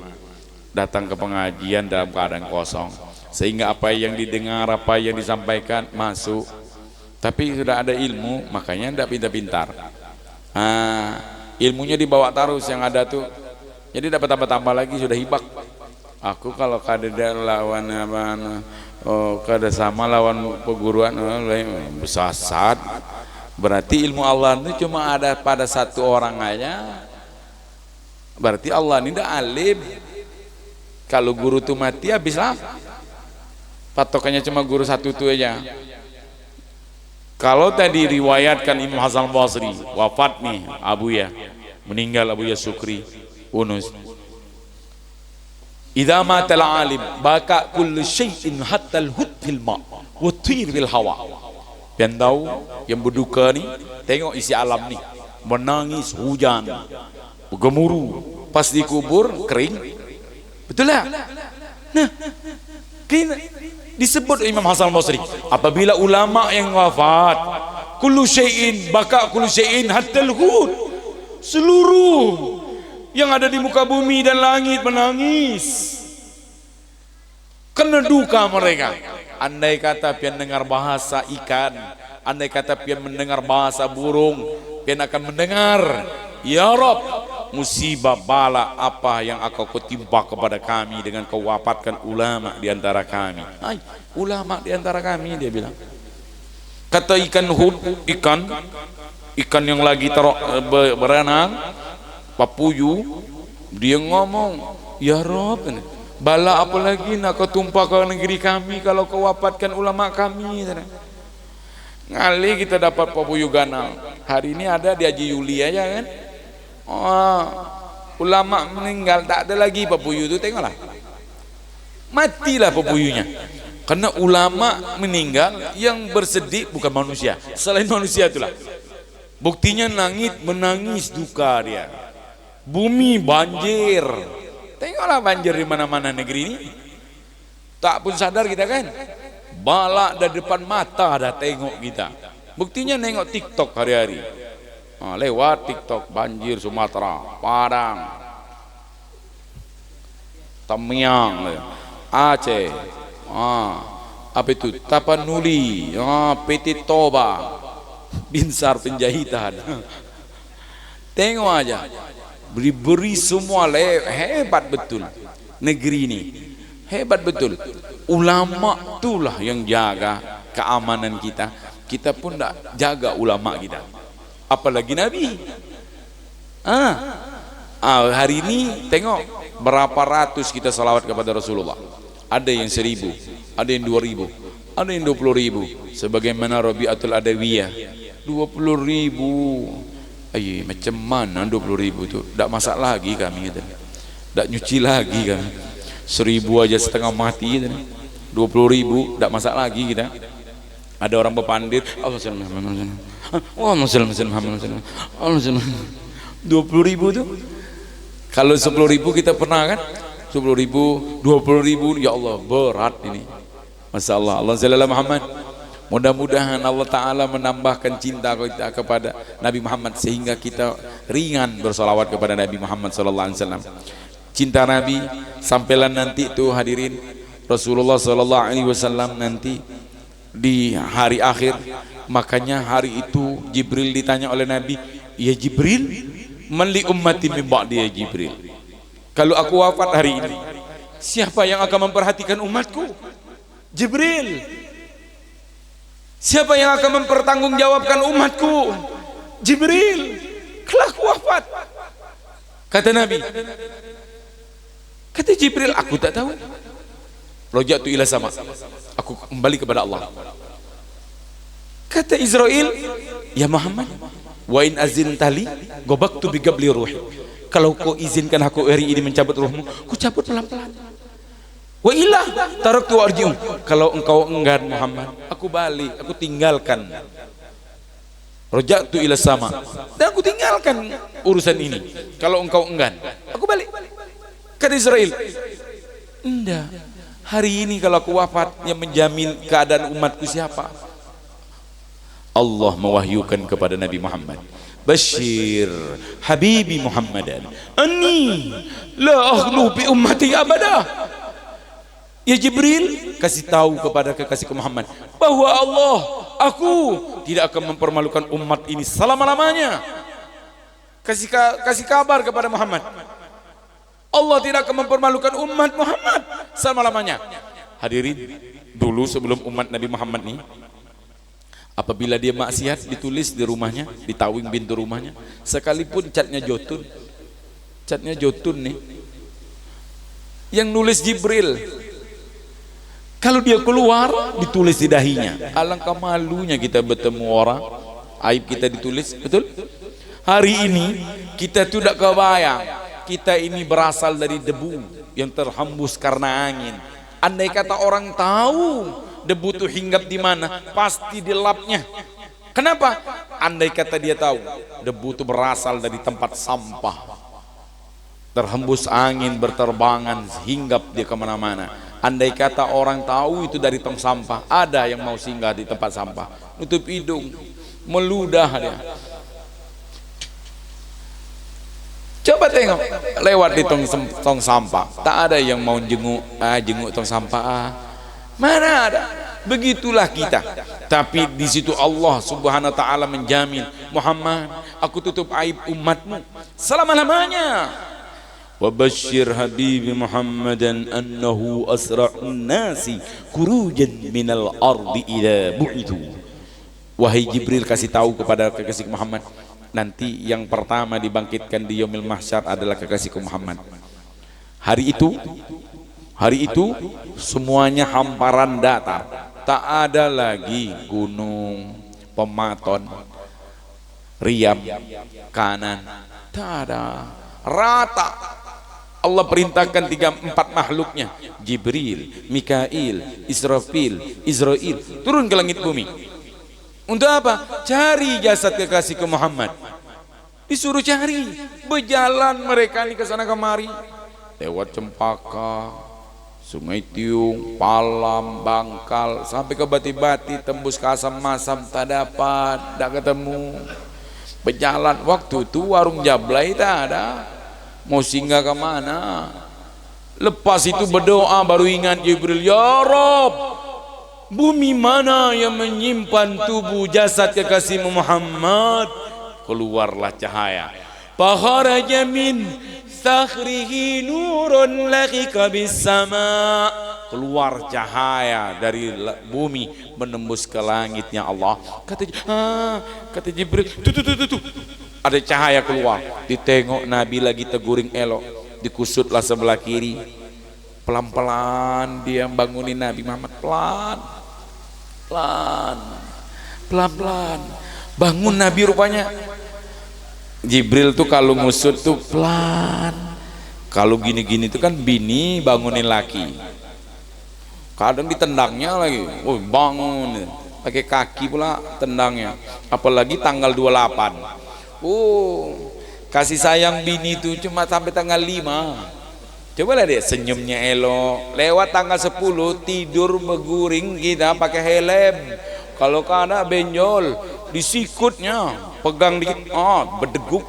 datang ke pengajian dalam keadaan kosong, sehingga apa yang didengar, apa yang disampaikan masuk. Tapi sudah ada ilmu, makanya tidak pintar-pintar. Ilmunya dibawa terus yang ada tuh, jadi dapat tambah-tambah lagi, sudah hibak. Aku kalau kada lawan kada sama lawan perguruan besasat, berarti ilmu Allah itu cuma ada pada satu orang aja. Berarti Allah ini tidak alim. Kalau guru tuh mati habislah, patokannya cuma guru satu tuh aja. Kalau tadi riwayatkan Imam Hasan Basri wafat nih, Abuya meninggal, Abuya Sukri Unus. Idza matal alim baka kullu syai'in hatta al-hud fil ma wa tir fil hawa. Pian tahu yang berduka nih, tengok isi alam nih, menangis, hujan, gemuruh, pas dikubur kering. Betul lah. Nah, disebut Imam Hasan Basri, apabila ulama yang wafat, kullu syai'in baka kullu syai'in hatta al-hud, seluruh yang ada di muka bumi dan langit menangis, kena duka mereka. Andai kata pian dengar bahasa ikan, andai kata pian mendengar bahasa burung, pian akan mendengar, ya Rabb, musibah bala apa yang kau timpa kepada kami dengan kau wafatkan ulama di antara kami. Ulama di antara kami, dia bilang. Kata ikan hud, ikan yang lagi berenang, papuyu, dia ngomong, ya Rabb, bala apa lagi nak kau tumpah ke negeri kami kalau kau wafatkan ulama kami. Ngali kita dapat papuyu ganal. Hari ini ada di Haji Yuli aja kan. Ulama meninggal, tak ada lagi papuyu itu, tengoklah, matilah papuyunya. Karena ulama meninggal, yang bersedih bukan manusia, selain manusia itulah. Buktinya langit menangis duka dia, bumi banjir. Tengoklah banjir di mana-mana negeri ini, tak pun sadar kita kan. Balak dari depan mata dah tengok kita. Buktinya nengok TikTok hari-hari. Lewat TikTok banjir Sumatera, Padang, Tamiang, Aceh, apa itu, Tapanuli, PT Toba, Binsar penjahitan. Tengok aja, beri semua, hebat betul negeri ini, hebat betul. Ulama itulah yang jaga keamanan kita. Kita pun tak jaga ulama kita, apalagi Nabi. Hari ini tengok berapa ratus kita salawat kepada Rasulullah. Ada yang 1000, ada yang 2000. Ada yang 20.000 sebagaimana Rabi'atul Adawiyah 20.000. Macam mana 20.000 tu? Tak masak lagi kami kata. Tak nyuci lagi kami. 1.000 aja setengah mati kata. 20.000 tak masak lagi kita. Ada orang berpandir, Allah sallallahu alaihi wasallam. 20.000 tu. Kalau 10.000 kita pernah kan? 10.000, 20.000, ya Allah berat ini. Masya Allah, Allah sallallahu Muhammad. Mudah-mudahan Allah Ta'ala menambahkan cinta kita kepada Nabi Muhammad sehingga kita ringan bersolawat kepada Nabi Muhammad sallallahu alaihi wasallam. Cinta Nabi sampailah nanti itu hadirin Rasulullah sallallahu alaihi wasallam nanti di hari akhir. Makanya hari itu Jibril ditanya oleh Nabi, ya Jibril, man li ummati min ba'di ya Jibril. Kalau aku wafat hari ini, siapa yang akan memperhatikan umatku? Jibril. Siapa yang akan mempertanggungjawabkan umatku? Jibril. Kalau aku wafat, kata Nabi, kata Jibril, aku tak tahu. Raja'tu ila sama, aku kembali kepada Allah. Kata Israel, ya Muhammad, wa in azin tali gobaktu bigabli ruhi. Kalau kau izinkan aku hari ini mencabut ruhmu, ku cabut pelan-pelan. Wa ilah taraktu arji'um. Kalau engkau enggan Muhammad, aku balik, aku tinggalkan. Raja'tu ila sama, dan aku tinggalkan urusan ini. Kalau engkau enggan, aku balik. Kata Israel, enggak. Hari ini kalau aku wafat, yang menjamin keadaan umatku siapa? Allah mewahyukan kepada Nabi Muhammad, Bashir Habibi Muhammadan anni la aghlu bi ummati abada. Ya Jibril, kasih tahu kepada kekasihku Muhammad bahwa Allah, aku tidak akan mempermalukan umat ini selama-lamanya. Kasih kabar kepada Muhammad, Allah tidak akan mempermalukan umat Muhammad selama-lamanya. Hadirin, dulu sebelum umat Nabi Muhammad ini, apabila dia maksiat ditulis di rumahnya, di tawing pintu rumahnya, sekalipun catnya jotun nih, yang nulis Jibril. Kalau dia keluar ditulis di dahinya. Alangkah malunya kita bertemu orang, aib kita ditulis, betul? Hari ini kita tidak kebayang, kita ini berasal dari debu yang terhembus karena angin. Andai kata orang tahu debu itu hinggap di mana, pasti dilapnya. Kenapa? Andai kata dia tahu debu itu berasal dari tempat sampah, terhembus angin, berterbangan, hinggap dia kemana-mana. Andai kata orang tahu itu dari tong sampah, ada yang mau singgah di tempat sampah, nutup hidung, meludah dia. Coba tengok lewat di tong sampah, tak ada yang mau jenguk tong sampah. Mana ada? Begitulah kita. Tapi di situ Allah Subhanahu wa taala menjamin, Muhammad, aku tutup aib umatmu selama-lamanya. Wa basyir habibi Muhammadan annahu asra'un nasi khurujan minal ardi ila bu'ithu. Wahai Jibril, kasih tahu kepada kekasih Muhammad, nanti yang pertama dibangkitkan di yaumil mahsyar adalah kekasihku Muhammad. Hari itu semuanya hamparan datar, tak ada lagi gunung, pematon, riam, kanan, tak ada, rata. Allah perintahkan 3-4 makhluknya, Jibril, Mikail, Israfil, Israel, turun ke langit bumi. Untuk apa? Cari jasad kekasihku Muhammad. Disuruh cari, berjalan mereka ini ke sana kemari, lewat Cempaka, Sungai Tiung, Palam, Bangkal, sampai ke Bati-Bati, tembus ke Asam-Masam, tak dapat, tak ketemu. Berjalan, waktu itu warung Jablay tak ada, mau singgah ke mana? Lepas itu berdoa, baru ingat Jibril, ya Rabb, bumi mana yang menyimpan tubuh jasad kekasihmu Muhammad? Keluarlah cahaya. Fakharaja min sakhrihi nurun laqiqa bis sama. Keluar cahaya dari bumi menembus ke langitnya Allah. Kata Jibril, tuh. Ada cahaya keluar. Ditengok Nabi lagi teguring elok, dikusutlah sebelah kiri. Pelan-pelan dia bangunin Nabi Muhammad, pelan. pelan-pelan. Bangun Nabi rupanya. Jibril tuh kalau ngusut tuh pelan. Kalau gini-gini tuh kan bini bangunin laki. Kadang ditendangnya lagi. Oh, bangun. Pakai kaki pula tendangnya. Apalagi tanggal 28. Oh, kasih sayang bini itu cuma sampai tanggal 5. Coba lihat deh, senyumnya elok. Lewat tanggal 10 tidur berguring kita pakai helm. Kalau kada benjol disikutnya, pegang dikit, berdeguk.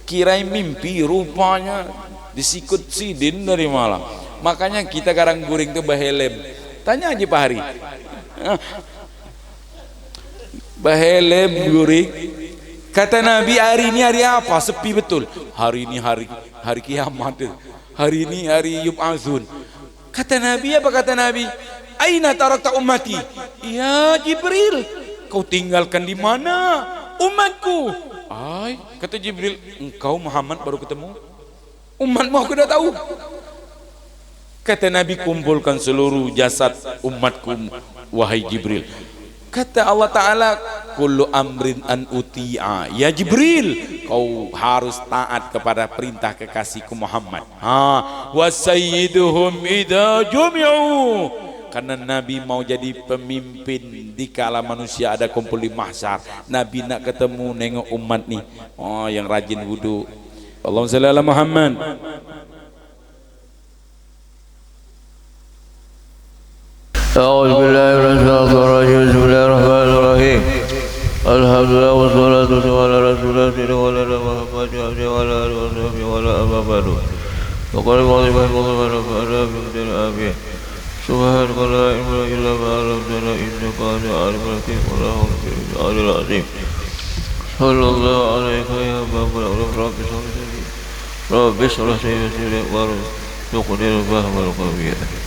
Kirain mimpi, rupanya disikut sidin dari malam. Makanya kita kadang guring tuh berhelm. Tanya aja Pak Hari. Berhelm guring. Kata Nabi, hari ini hari apa? Sepi betul. Hari ini hari kiamat. Hari ini hari yub'atsun. Kata Nabi, apa kata Nabi? Aina tarakta ummati? Ya Jibril, kau tinggalkan di mana umatku? Ay, kata Jibril, engkau Muhammad baru ketemu. Umatmu aku dah tahu. Kata Nabi, kumpulkan seluruh jasad umatku wahai Jibril. Kata Allah Ta'ala, kullu amrin an uti'a. Ya Jibril, kau harus taat kepada perintah kekasihku Muhammad. Wa sayyiduhum idza jumi'u. Karena Nabi mau jadi pemimpin di kala manusia ada kumpul di mahsyar. Nabi nak ketemu nengok umat nih. Oh, yang rajin wudu. Allahumma shalli ala Muhammad. أعوذ بالله من الشيطان الرجيم بسم الله الرحمن الرحيم الحمد لله والصلاة والسلام على رسول الله وعلى آله محمد وعلى آله وصحبه وعلى أما بعد وقال الله سبحانه وتعالى في كتاب الآمين سبحانك لا علم لنا إلا ما علمتنا إنك أنت العليم الحكيم والله العلي العظيم صلى الله عليك يا باب العلوم رب اشرح لي صدري وارزقني الفهم والقوي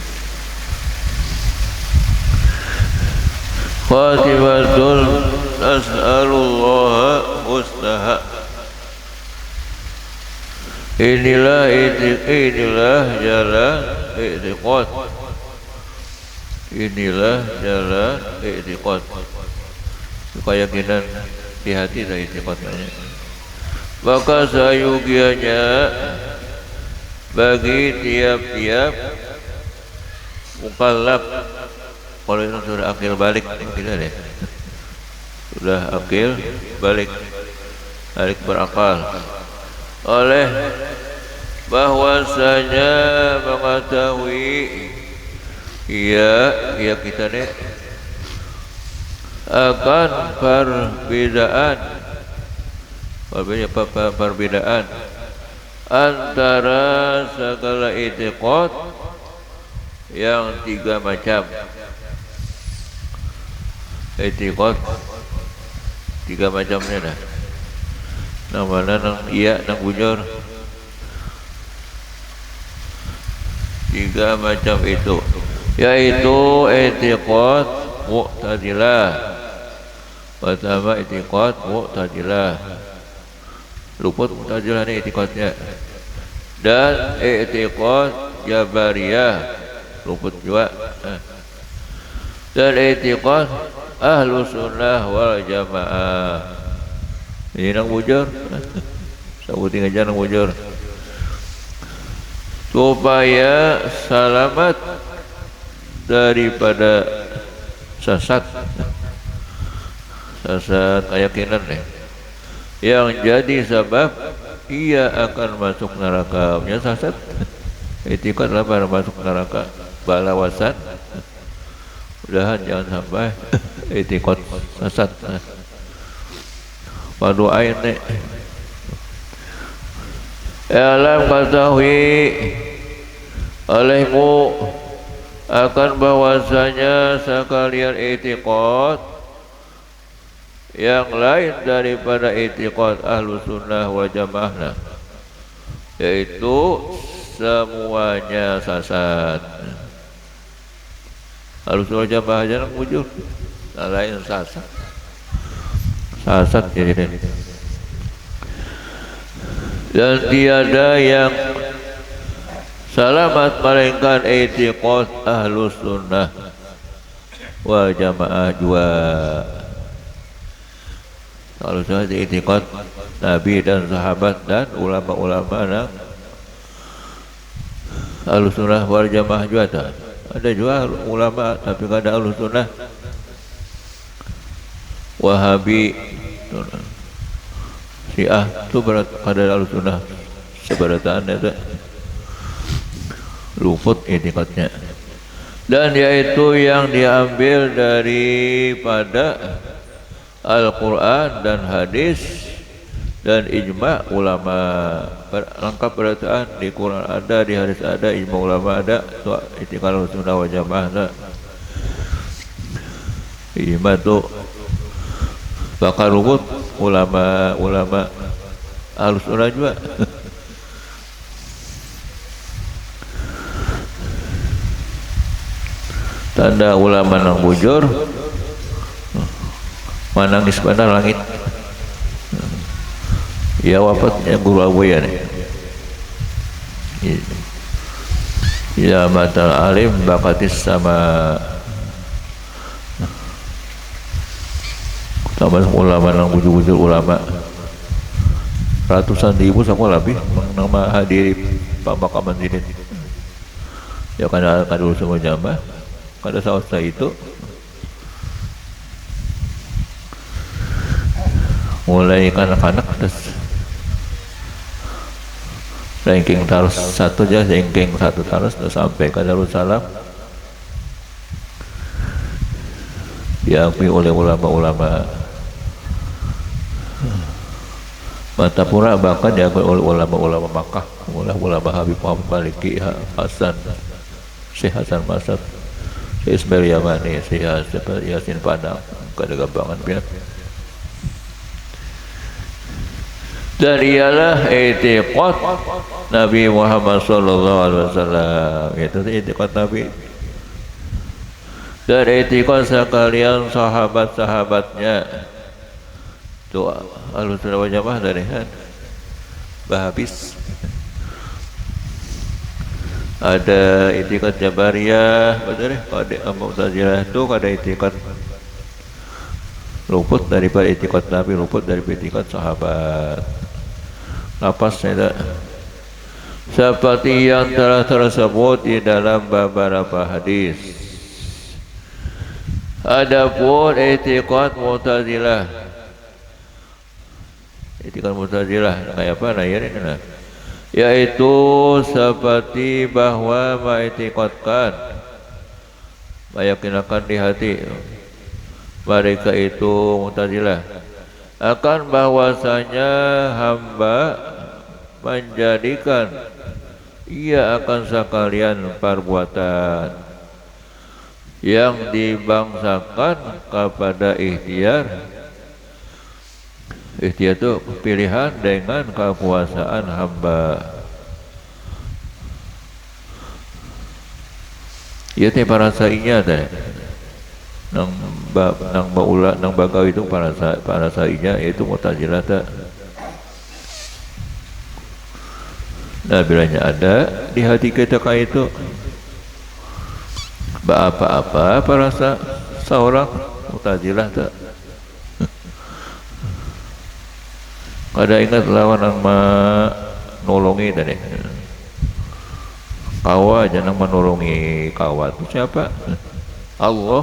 Khatimatul nas'alullah mustaha. Inilah jalan i'tiqad. Inilah jalan i'tiqad. Keyakinan di hati dan i'tiqadnya. Maka sayugianya bagi tiap-tiap mukallaf. Kalau itu sudah akil balik, tidak deh. Sudah akil balik berakal. Oleh bahwasanya mengetahui iya kita nih akan perbedaan antara segala i'tiqad yang 3 macam. I'tiqad 3 macamnya dah. Namanya nang iya nang bujur. 3 macam itu, yaitu i'tiqad mu'tazilah. Pertama i'tiqad mu'tazilah. Luput mu'tazilah ni i'tiqadnya. Dan i'tiqad jabariyah. Luput juga. Dan i'tiqad Ahlus Sunnah wal Jamaah. Ini nang bujur. Sabutin aja nang bujur. Supaya selamat daripada sesat keyakinan nih, yang jadi sebab ia akan masuk neraka. Punya sesat i'tiqad lah baru masuk neraka. Balawasan mudahan jangan sampai i'tiqad sesat. Paduain nih. Alam ketahui olehmu akan bahwasanya sekalian i'tiqad yang lain daripada i'tiqad Ahlus Sunnah wal Jamaah, yaitu semuanya sesat. Ahlus Sunnah wal Jamaah aja nang wujud, lain sesat jadi ini. Dan tiada yang selamat melainkan i'tiqad Ahlus Sunnah. wal jamaah jua. Kalau sunnah i'tiqad Nabi dan sahabat dan ulama-ulama dan Ahlussunnah wal jamaah juga tak. Ada juga ulama tapi kada Ahlussunnah. Wahabi, Syiah itu berat pada Ahlussunnah seberataan itu luput i'tiqadnya. Dan yaitu yang diambil daripada Al-Quran dan hadis dan ijma' ulama. Lengkap berataan di Quran ada, di hadis ada, ijma' ulama ada. I'tiqad Ahlussunnah wal Jamaah ada. Ijma' itu bakal rubut ulama Ahlussunnah juga. Tanda ulama nang bujur menangis pada langit. Ya wafatnya guru Abuya nih. Ya matal alim bakatis sama ulama nang bujur-bujur ulama ratusan ribu sama lebih nama hadiri pemakaman ini. Ya karena dulu semua jamaah pada saat itu mulai kanak-kanak terus ranking terus satu aja, ranking satu terus sampai ke Darussalam diakui oleh ulama-ulama Matapura, bahkan diakui oleh ulama-ulama Makkah, ulama Habib Muhammad Maliki, Hasan, Syekh Hasan Masad, Syekh Ismail Yamani, Syekh Yasin Padang, kada gampangan pian. Dan ialah i'tiqad Nabi Muhammad sallallahu alaihi wasallam, itu i'tiqad Nabi. Dan i'tiqad sekalian sahabat-sahabatnya. Itu Ahlussunnah wal Jamaah dari Bahabis. Ada i'tiqad Jabariyah, betul ada Mu'tazilah itu ada i'tiqad luput daripada i'tiqad Nabi, luput daripada i'tiqad sahabat. Lapas tidak seperti yang telah tersebut di dalam beberapa hadis. Adapun i'tiqad Mu'tazilah, i'tiqad Mu'tazilah kayak apa nah, yaitu seperti bahwa mengiktikadkan, meyakinkan di hati mereka itu Mu'tazilah akan bahwasanya hamba menjadikan ia akan sekalian perbuatan yang dibangsakan kepada ikhtiar. Ikhtiar itu pilihan dengan kekuasaan hamba. Ia teh para sainya teh nang bagawi itu para sainya yaitu Mu'tazilah teh. Nah bilanya ada di hati kita kayak itu apa-apa para seorang Mu'tazilah teh. Kada ingat lawan yang menolongi tadi. Kawa jangan menolongi kawa itu siapa? Allah.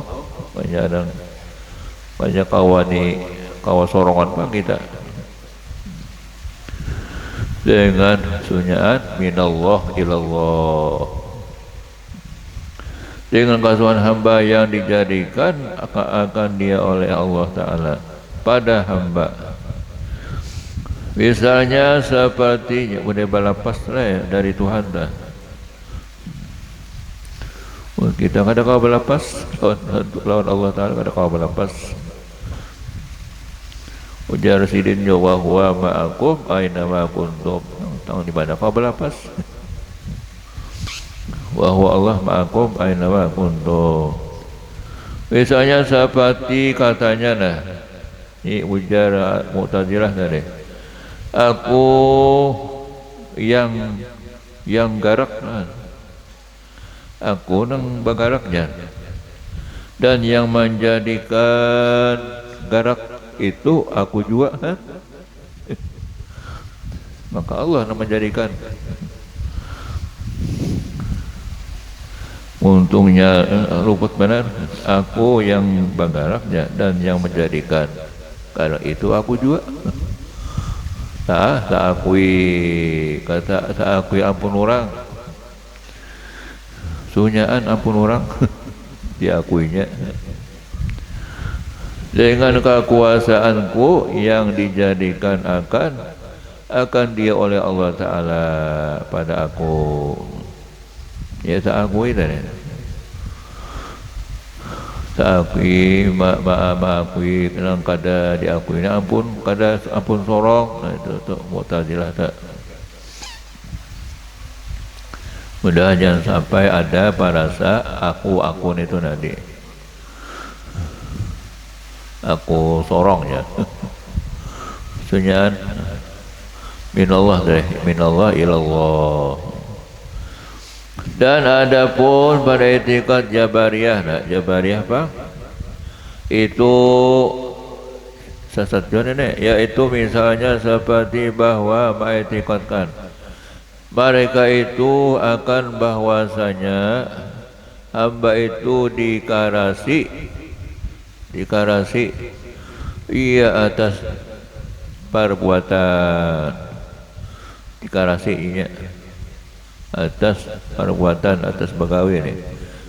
Banyak kawa sorongan pak kita. Dengan sunyaan minallah ilallah. Dengan kasuhan hamba yang dijadikan akan dia oleh Allah Ta'ala pada hamba. Misalnya seperti udah balapas lah dari Tuhan dah. Kita kada kau balapas lawan Allah Ta'ala, kada kau balapas. Ujar sidinnya wa huwa ma'akum aina ma kuntum. Tahu di mana kau balapas? Wa huwa Allah ma'akum aina ma kuntum. Misalnya seperti katanya nah, ini ujar Mu'tazilah tadi. Aku yang garak, aku nang bagaraknya. dan yang menjadikan garak itu aku juga, ha? Maka Allah yang menjadikan. Untungnya luput benar, aku yang bergeraknya dan yang menjadikan. Karena itu aku juga. Tak akui, kata tak akui ampun orang. Sunyaan ampun orang diakuinya. Dengan kekuasaanku yang dijadikan akan dia oleh Allah Ta'ala pada aku. Ya tak akui tadi. Tak akui, akui, kenang kada diakui. Ampun, kada ampun sorong. Nah, itu Mu'tazilah tak. Mudah jangan sampai ada perasa aku itu nanti. Aku sorong ya. Sunyaan minallah deh, minallah ilallah. Dan adapun pada etikat Jabariyah, nah Jabariyah apa? Itu sesat juga nenek, yaitu misalnya seperti bahwa mengetikatkan mereka itu akan bahwasanya hamba itu dikarasi ia atas perbuatan, dikarasinya atas perbuatan, atas begawi ini.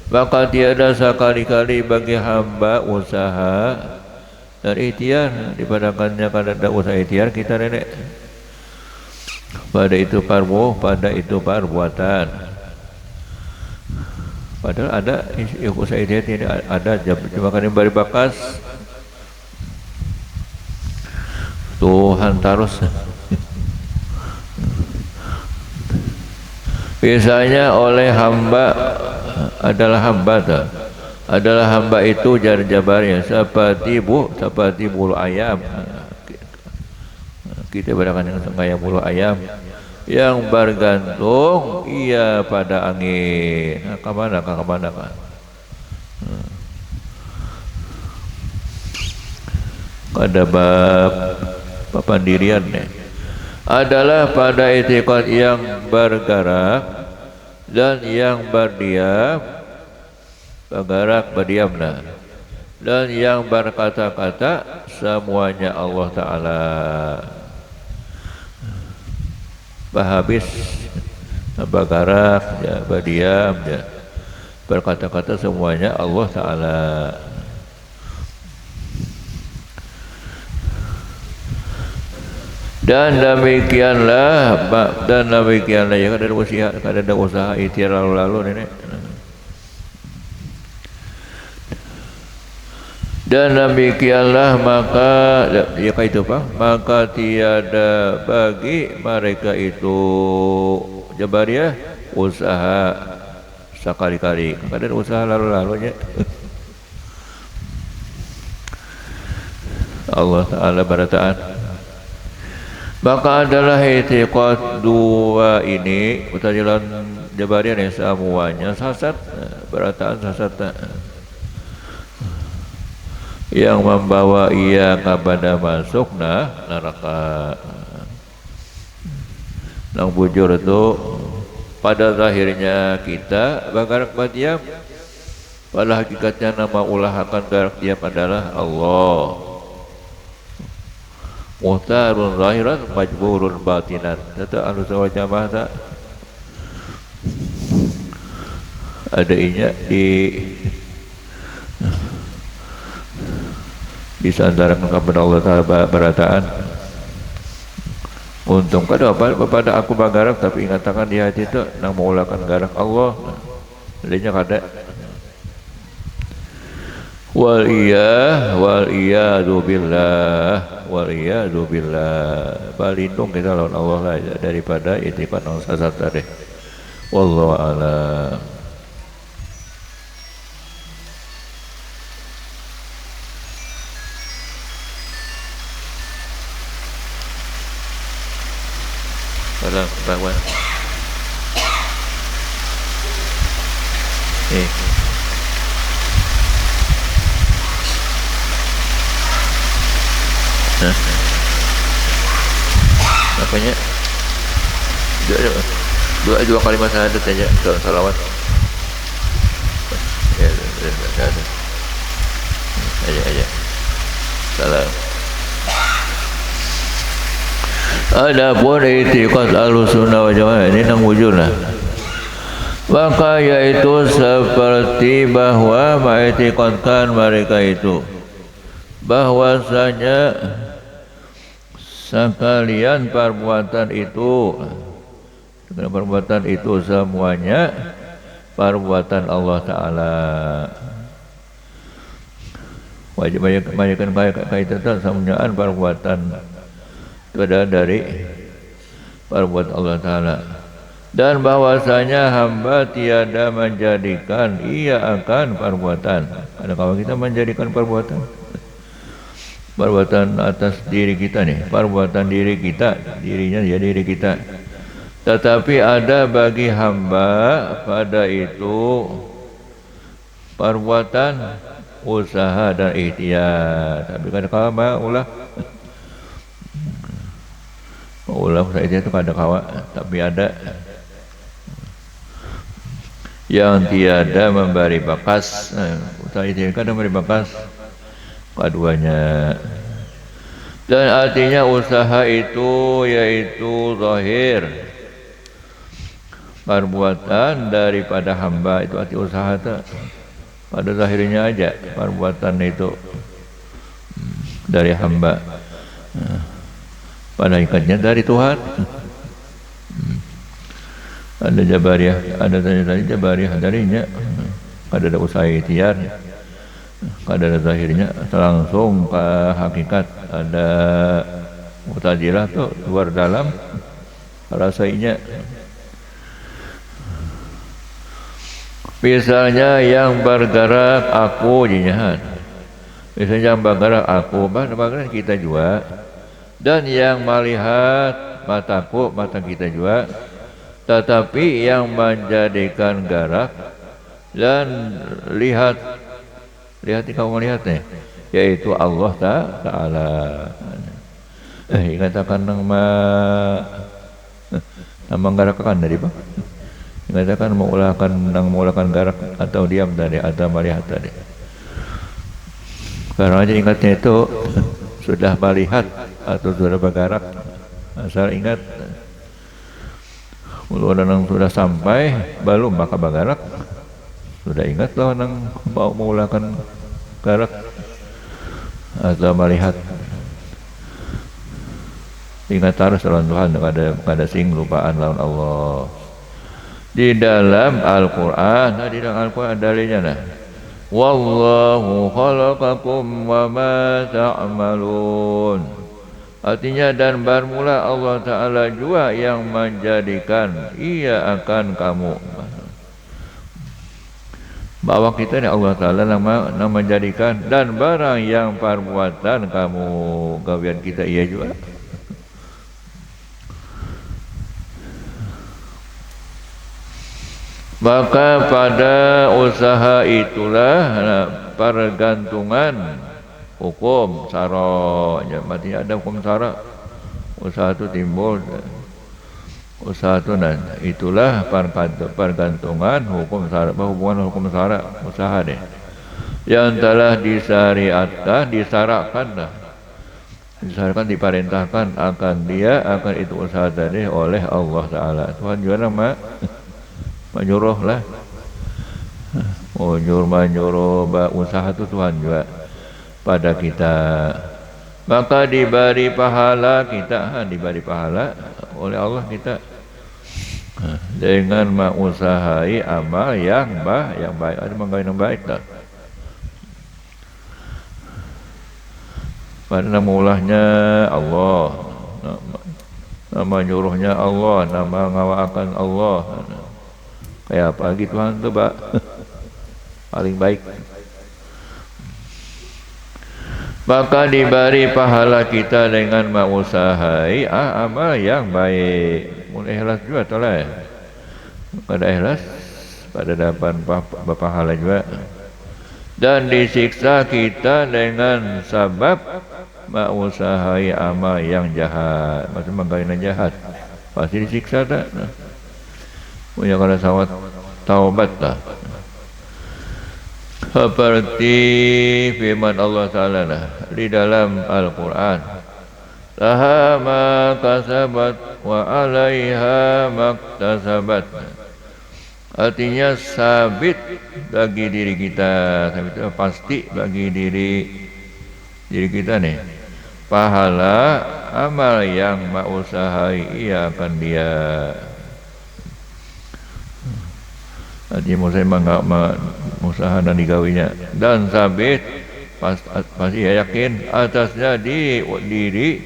Maka tiada sekali-kali bagi hamba usaha dan ikhtiar, dipadakannya kada ada usaha ikhtiar kita nenek. Pada itu perbuatan. Padahal ada usaha ikhtiar, tidak ada, cuma kan yang beri bakas Tuhan terus. Biasanya oleh hamba adalah hamba itu jabarnya seperti bulu ayam. Kita berakan yang kayak bulu ayam yang bergantung ia pada angin. Kemana kan? Ada bab pendirian adalah pada etikat yang bergerak dan yang berdiam, berdiamlah, dan yang berkata-kata semuanya Allah Ta'ala. Habis bergerak, ya, berdiam, ya, berkata-kata semuanya Allah Ta'ala. Dan demikianlah ya, kada ada usaha ikhtiar lalu nenek. Dan demikianlah maka ya itu apa? Maka tiada bagi mereka itu Jabariyah usaha sekali-kali. Kada ada usaha lalu-lalunya. Allah Ta'ala berataan. Maka adalah etikat dua ini Mu'tazilah Jabariyah yang semuanya sesat, berataan sesat yang membawa ia kepada masuk neraka. Nang bujur itu pada zahirnya kita bergerak berdiam, pada hakikatnya nama ulah akan gerak diam adalah Allah. Muhtarun zahiran majburun batinan. Tata Ahlussunnah wal Jamaah tak ada inya disandarkan kepada Allah Ta'ala berataan. Untung kada apa pada aku bergerak tapi ingatakan di hati itu nang mengulahkan gerak Allah. Adanya kada. Wal iyadu billah. Berlindung kita lawan Allah lah daripada itikat yang sesat tadi. Wallahu a'lam. Bahwa Makanya dua kalimat syahadat saja dalam salawat. Ya, ada. Aja. Salam. Adapun i'tiqad Ahlussunnah wal Jamaah ini nang wujudlah. Maka yaitu seperti bahwa mengiktikadkan mereka itu bahwasanya sekalian perbuatan itu semuanya perbuatan Allah Ta'ala. Wajib banyakan kaitan semuanya perbuatan itu adalah dari perbuatan Allah Ta'ala. Dan bahwasanya hamba tiada menjadikan ia akan perbuatan. Karena kalau kita menjadikan perbuatan atas diri kita nih, perbuatan diri kita, dirinya ya diri kita. Tetapi ada bagi hamba pada itu perbuatan usaha dan ikhtiar. Tapi kadang-kadang ulah usaha itu kadang-kadang tapi ada yang tiada memberi bakas. Usaha itu kadang memberi bakas keduanya. Dan artinya usaha itu yaitu zahir, perbuatan daripada hamba itu arti usaha itu pada zahirnya aja perbuatan itu dari hamba, pada ikatnya dari Tuhan. Ada Jabariyah, ada tanya Jabariyah darinya, ada usaha ikhtiar, ada zahirnya langsung ke hakikat. Ada Mu'tazilah tuh luar dalam rasanya. Misalnya yang bergerak aku jinyahan, misalnya yang bergerak aku, bergerak kita juga, dan yang melihat mataku, mata kita juga. Tetapi yang menjadikan gerak dan lihat kamu melihat nih, yaitu Allah Ta'ala. Katakan nama menggerakkan dari apa? Katakan mengulahkan gerak atau diam tadi atau melihat tadi. Karena aja ingatnya itu sudah melihat atau sudah bergerak, asal ingat. Kalau orang sudah sampai belum maka bergerak, sudah ingat lah orang mau mengulahkan gerak atau melihat. Ingat terus lawan Tuhan, kada sing lupaan lawan Allah. Di dalam Al-Quran, di dalam Al-Quran dalilnya nah, wallahu khalaqakum wa ma ta'malun. Artinya dan bermula Allah Ta'ala juga yang menjadikan ia akan kamu. Bahwa kita ni Allah Ta'ala nama menjadikan dan barang yang perbuatan kamu gawian kita ia juga. Maka pada usaha itulah pergantungan hukum syara. Berarti ada hukum syara. Usaha itu timbul, usaha itu itulah pergantungan hukum syara, hubungan hukum syara, usaha deh yang telah disyariatkan, disyaratkan, diperintahkan akan dia akan itu usaha tadi oleh Allah Ta'ala. Tuhan juga nama menyuruh lah, menyuruh usaha itu Tuhan juga pada kita. Maka diberi pahala kita, diberi pahala oleh Allah kita dengan mengusahai amal yang baik. Ada menggawe yang baik tak? Pada nama ulahnya Allah, nama nyuruhnya Allah, nama ngawakan Allah. Kayak apa lagi Tuhan tu paling baik. Maka diberi pahala kita dengan mengusahai amal yang baik. Mulai ikhlas juga toleh. Pada ikhlas pada dapat pahala juga. Dan disiksa kita dengan sebab usahai amal yang jahat, maksudnya menggawean jahat pasti disiksa tak. Punya kalau sawat taubat lah. Seperti firman Allah Ta'ala di dalam Al-Quran, laha ma kasabat wa alaiha maktasabat. Artinya sabit bagi diri kita, sabit itu pasti bagi diri kita nih, pahala amal yang usahai ia akan dia. Artinya usaha dan digawinya, dan sabit pasti yakin atasnya diri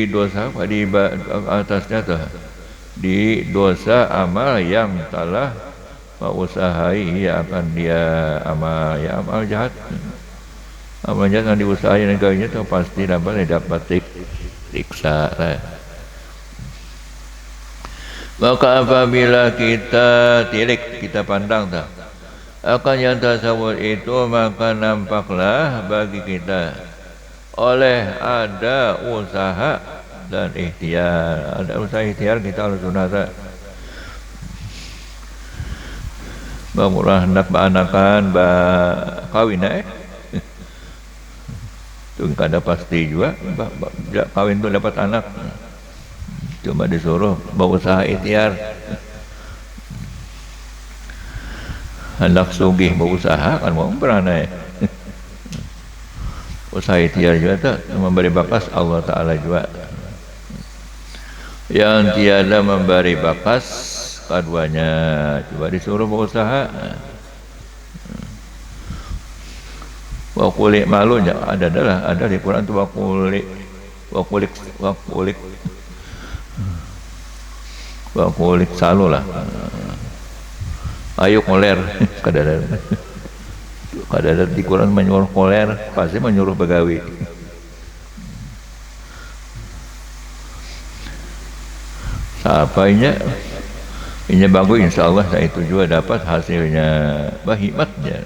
dosa, di atasnya di dosa amal yang telah usahai ia akan dia amal jahat. Amal jahat yang diusahakan dan digawinya itu pasti dapat siksa lah. Maka apabila kita tilik, kita pandang tak akan yang tasawuf itu, maka nampaklah bagi kita oleh ada usaha dan ikhtiar. Ada usaha ikhtiar kita harus sunata. Bamurah hendak beranakan, kawin itu kada pasti juga kawin itu dapat anak. Cuma disuruh berusaha ikhtiar. Hendak sugih berusaha kan mau beranai. Usaha ikhtiar juga tak memberi bakas Allah Ta'ala juga. Yang tiada memberi bakas keduanya, coba disuruh berusaha. Wakulik malu ada di Quran tu wakulik salu lah. Ayo koler kadang di Quran menyuruh koler, pasti menyuruh begawi. Siapanya ini bagus, insya Allah saya itu juga dapat hasilnya bahimatnya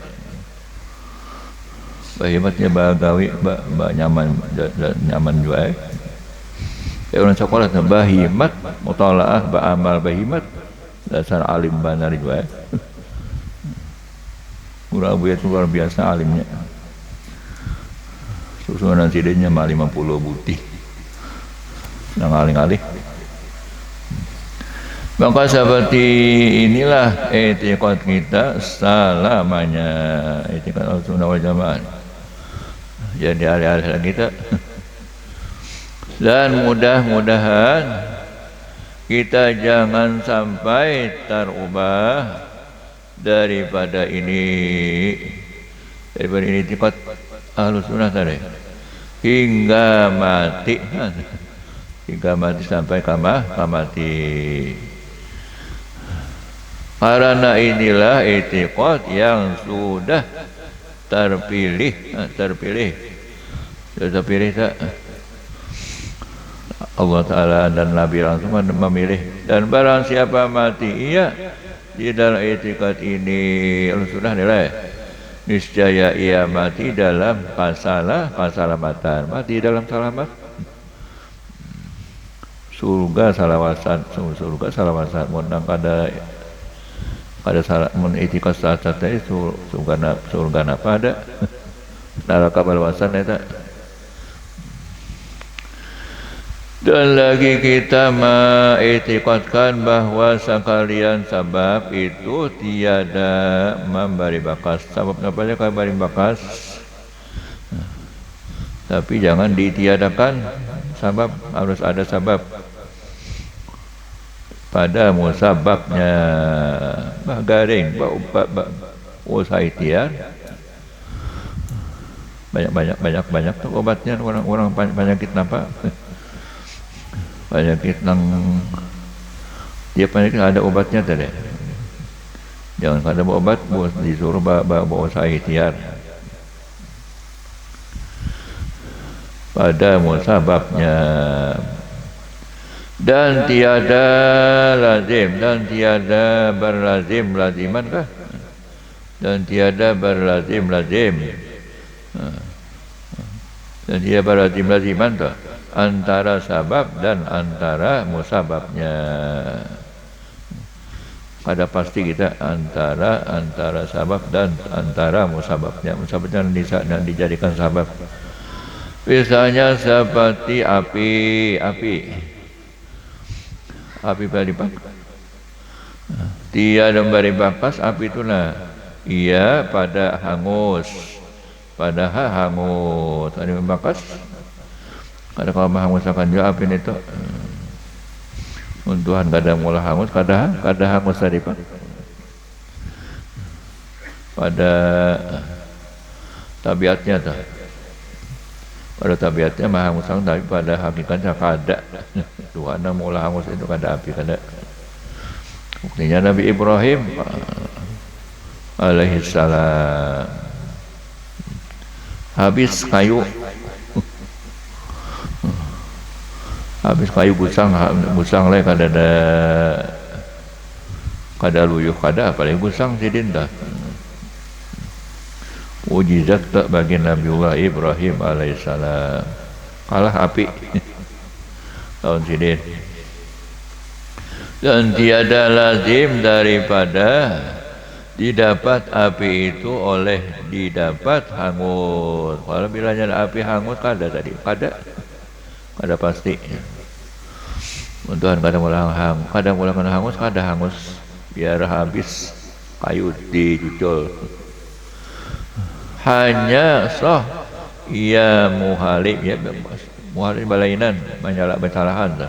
bagawi nyaman juga. Orang sekolah bahimat mutalaah ba'amal bahimat dasar alim banar juga. Guru Abu itu luar biasa alimnya. Susunan sidenya mah 50 buti. Nang aling-aling. Maka seperti inilah etikad kita selamanya, etikad Ahlussunnah wal Jamaah. Jadi hari-hari kita. Dan mudah-mudahan kita jangan sampai terubah daripada ini etikad Ahlussunnah tadi hingga mati sampai mati. Karena inilah etikad yang sudah terpilih tak Allah Ta'ala dan Nabi langsung memilih. Dan barang siapa mati di dalam etikad ini sudah nilai, niscaya ia mati dalam keselamatan, mati dalam selamat. Surga salawasan menang kada salah mun etikad saat itu surga apa ada neraka balawasan eta. Dan lagi kita mengetikadkan bahwa sekalian sabab itu tiada memberi bakas. Sabab apa aja kalau beri bakas, tapi jangan ditiadakan sabab, harus ada sabab pada musababnya. Garing usaha ikhtiar banyak tuh obatnya. Orang penyakit apa? Penyakit nang dia penyakit ada obatnya tadi. Jangan kada obat disuruh usaha ikhtiar pada musababnya. Dan tiada lazim dan tiada berlazim laziman kah? Dan tiada berlazim lazim. Dan dia lazim-laziman tuh antara sabab dan antara musababnya. Ada pasti kita antara sabab dan antara musababnya. Musababnya dan dijadikan sabab. Misalnya seperti api beri bakas. Dia memberi bakas api itulah ia pada hangus. Padahal hangus. Ada bakas. Ada kalau hangus akan juga api itu. Tuhan kadang mula hangus, kadang hangus tadi Pak. Pada tabiatnya tuh. Pada tabiatnya mah hangus tapi pada hakikatnya kada. Tuhan mula hangus itu kada api kada. Buktinya Nabi Ibrahim alaihi salam habis kayu busang lah kada luyuh kada apalagi busang sidin dah. Mujizat tak bagi Nabiullah Ibrahim alaihissalam kalah api tahun sidin. Dan tiada lazim daripada didapat api itu oleh didapat hangus. Kalau bilanya api hangus kada tadi, kada pasti. Tuhan kadang ulang hangus, kada hangus biar habis kayu dijucul. Hanya sah ia muhalib ya muhalib balainan menyala kesalahan.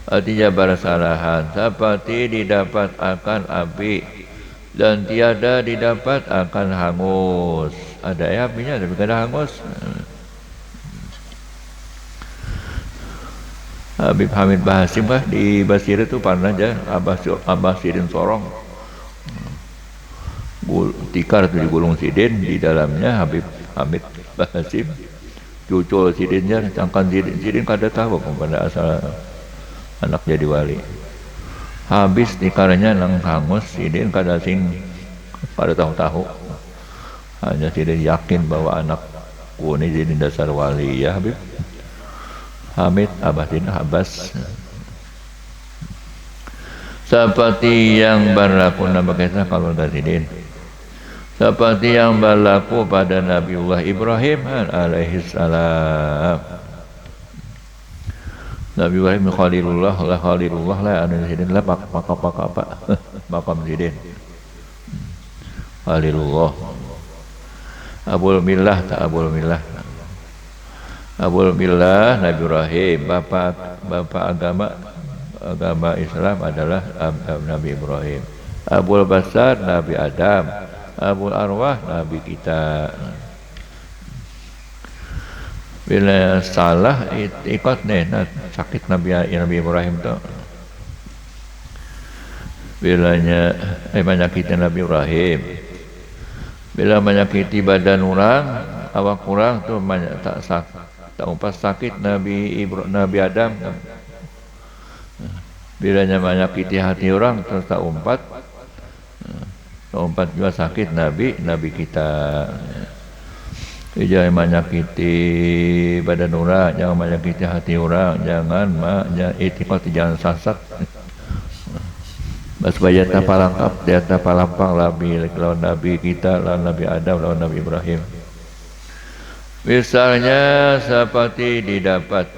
Artinya bersalahan seperti didapat akan api dan tiada didapat akan hangus. Ada ya apinya tapi kada hangus. Habib Hamid Bahasim kah di Basir itu pernah aja Abah Sidin Sorong tikar itu di Gulung Sidin, di dalamnya Habib Hamid Bahasim cucul Sidinnya cangkan Sidin kada tahu kepada asal anak jadi wali. Habis tikarnya nang hangus Sidin kada sing pada tahu-tahu. Hanya Sidin yakin bahwa anak ini jadi dasar wali ya Habib Hamid Abadin Abbas. Seperti yang berlaku nama kita kalau Sidin. Seperti yang berlaku pada Nabiullah Ibrahim alaihissalam. Nabi Ibrahim Khalilullah lah anu Sidin lah makam Sidin Khalilullah Abul Millah Nabi Ibrahim bapak agama Islam adalah Nabi Ibrahim. Abul Basar Nabi Adam, Abul Arwah Nabi kita. Bila salah ikut sakit Nabi Ibrahim tu. Bilanya menyakiti Nabi Ibrahim. Bila menyakiti badan orang, awak orang tu tak umpas sakit Nabi Adam. Bilanya menyakiti hati orang terus tak umpat juga sakit Nabi kita. Jangan menyakiti badan orang, jangan menyakiti hati orang, jangan jangan sasat. Basbaya tapalangkap, dia tapalampang lawan Nabi kita, lawan Nabi Adam, lawan Nabi Ibrahim. Misalnya seperti didapat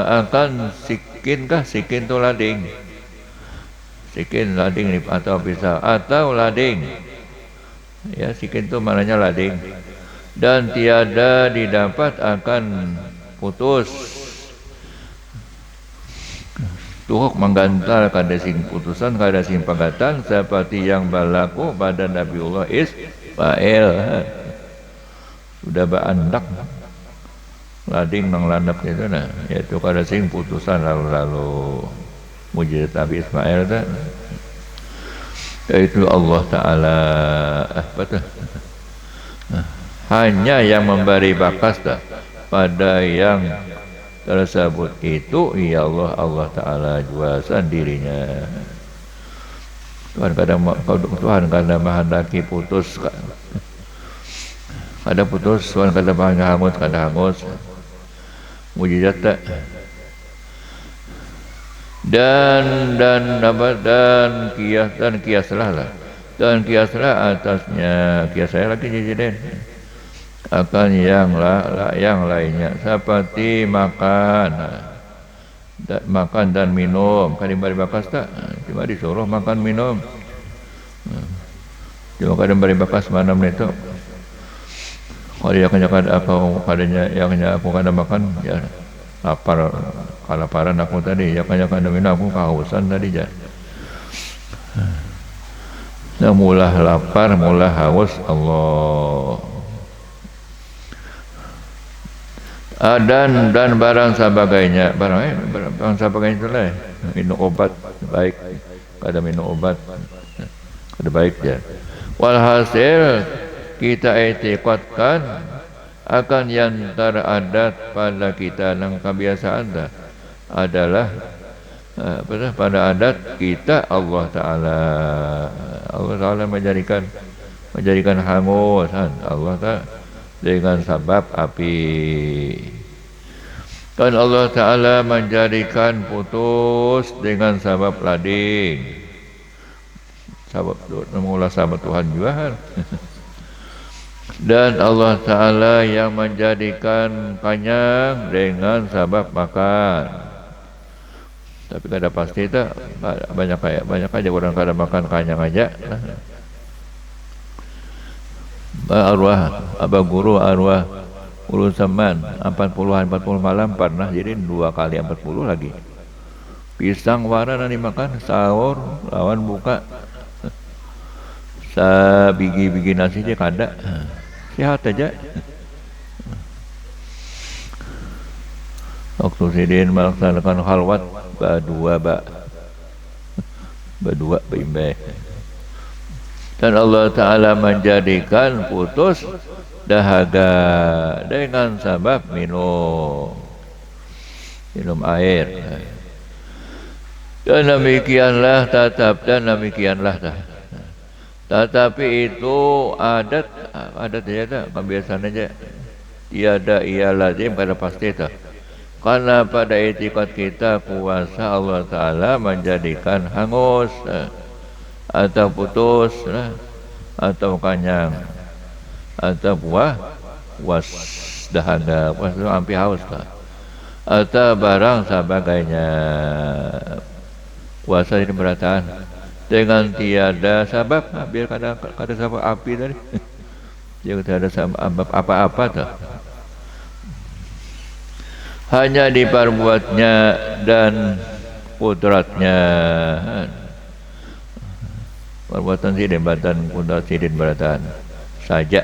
akan sikin tu lading. Sikin lading atau pisau atau lading. Ya sikin tu maknanya lading. Dan tiada didapat akan putus. Tuhuk menggantal kada sing putusan kada sing pagatan seperti yang berlaku pada Nabiullah Ismail. Sudah berandak lading nang landap itu nah, yaitu kada sing putusan lalu mujizat Nabi Ismail dah. Yaitu Allah Ta'ala hanya yang memberi bakas dah pada yang tersebut itu ya Allah Ta'ala jua sendirinya. Tuhan kadang menghendaki putus kada putus wan kada hangus kada hangus mujizat tak. Dan kiaslah atasnya kias saya lagi jadi akan yang lainnya seperti makan dan minum. Kan diberi bakas tak, cuma disuruh makan minum, cuma kadang beri bakas mana itu. Kalau dia kanyakan aku kadanya yang aku kada makan ya lapar, kelaparan aku tadi ya kanyakan minum aku kehausan tadi ya. Nah, mula lapar, mula haus Allah. Dan barang sebagainya, barang sebagainya itu lah. Minum obat baik, kada minum obat kada baik ya. Walhasil kita etikotkan akan yang teradat pada kita yang kebiasaan adalah pada adat kita Allah Ta'ala menjadikan hangus Allah Ta'ala dengan sebab api. Dan Allah Ta'ala menjadikan putus dengan sebab lading. Sahabat Tuhan juga dan Allah Ta'ala yang menjadikan kanyang dengan sebab makan. Tapi kada pasti tak, banyak aja orang kada makan kanyang aja. Arwah abah guru arwah ulu zaman 40 malam pernah jadi 2 kali 40 lagi. Pisang wara nanti makan sahur lawan buka. Bigi nasi je kada. Sehat aja. Waktu sidin melaksanakan khalwat berdua bimbe. Dan Allah Ta'ala menjadikan putus dahaga dengan sebab minum air. Dan demikianlah tetapi itu adat aja kebiasaan aja, tiada ia lazim kada pasti tak. Karena pada etikot kita kuasa Allah Ta'ala menjadikan hangus atau putus atau kanyang atau puas dahaga, puas itu hampir haus atau barang sebagainya. Puasa ini berataan dengan tiada sebab, biar kada sebab api tadi. Dia tiada sebab apa-apa tak. Hanya diperbuatnya dan kudratnya. Perbuatan sidin batan kudrat sidin beratan saja.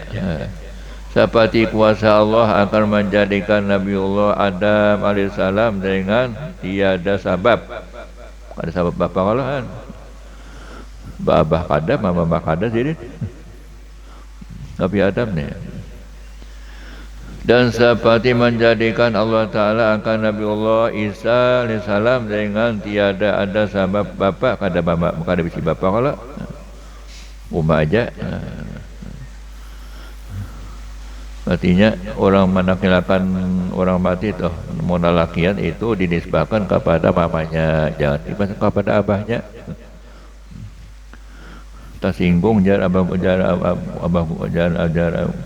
Seperti kuasa Allah akan menjadikan Nabiullah Adam alaihissalam dengan tiada sebab. Ada sebab bapa kalau kan. Babah kada, mama kada sidin. Nabi Adam ni. Dan seperti menjadikan Allah Ta'ala akan Nabiullah Isa alaihissalam dengan tiada ada sebab bapa kada mama kada bisi bapa kalau umma aja. Artinya orang menakilakan orang mati itu monalakian itu dinisbahkan kepada mamanya, jangan dinisbahkan kepada abahnya. Tersinggung jar abah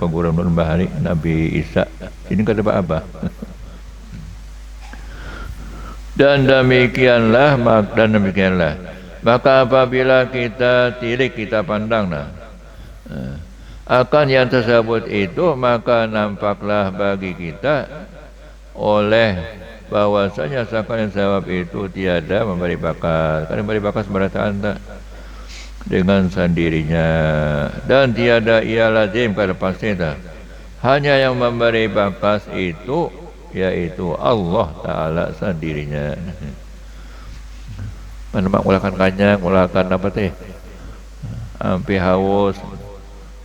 penggurau Nur Bahari Nabi Isa ini kata abah. Dan demikianlah maka apabila kita tilik kita pandang akan yang tersebut itu, maka nampaklah bagi kita oleh bahwasanya sekalian sebab itu tiada memberi bakas. Kan memberi bakas berataan tak dengan sendirinya, dan tiada ia lazim kada pasti tak. Hanya yang memberi bakas itu yaitu Allah Ta'ala sendirinya. Menemak mulakan kanyang, mulakan apa teh ampi haus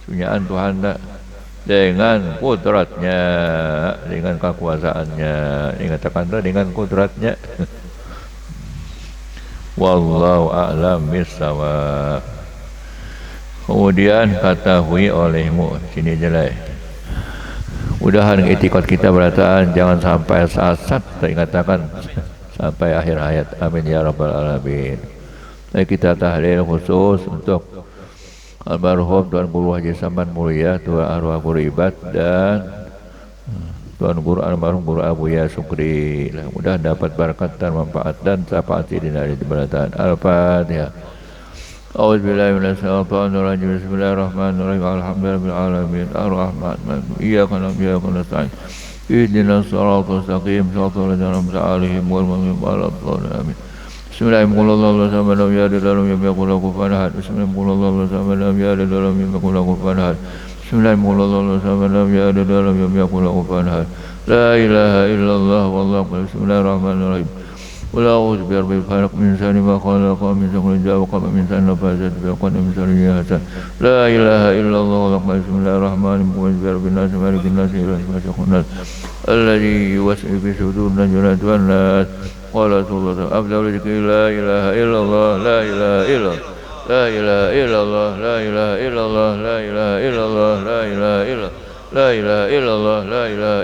sunyaan Tuhan tak, dengan kudratnya, dengan kekuasaannya, dengan kudratnya. Wallahu a'lam bissawab. Kemudian ketahui olehmu, sini jelai Mudahan itikad kita berataan jangan sampai sesat dikatakan sampai akhir hayat. Amin ya rabbal alamin. Kita tahlil khusus untuk almarhum Tuan Guru Haji Saman Mulia, Tuan Arwah Guru Ibad dan Tuan Guru almarhum Guru Abuya Sukri. Mudah dapat barakat dan manfaat dan syafaat di hari berataan. Al-Fatihah. A'udzubillahi minasyaitonir rajim. Bismillahirrahmanirrahim. Alhamdulillahirabbil alamin. Arrahmanirrahim. Iyyaka na'budu wa iyyaka nasta'in. Ihdinas siratal mustaqim. Siratal ladzina an'amta 'alaihim ghairil maghdubi 'alaihim. Amin. Bismillahirrahmanirrahim. Lam yalid wa lam yakul lahu kufuwan ahad. Bismillahirrahmanirrahim. Lam yalid wa lam yakul lahu kufuwan ahad. Bismillahirrahmanirrahim. Lam yalid wa lam yakul lahu kufuwan ahad. La ilaha illallah wallahu akbar. Bismillahirrahmanirrahim. قل أعوذ برب الفلق من شر ما خلق ومن شر الجن وقبل من شر النفاثات في العقد ومن شر حاسد. لا إله إلا الله والله. بسم الله الرحمن الرحيم. برب الناس مالك الناس إله الناس الذي يوسوس في صدور الناس والناس. قال رسول الله أفضل ذكر لا إله إلا الله. لا إله إلا الله. لا إله إلا الله. لا إله إلا الله. لا إله إلا الله. لا إله إلا لا إله إلا الله. لا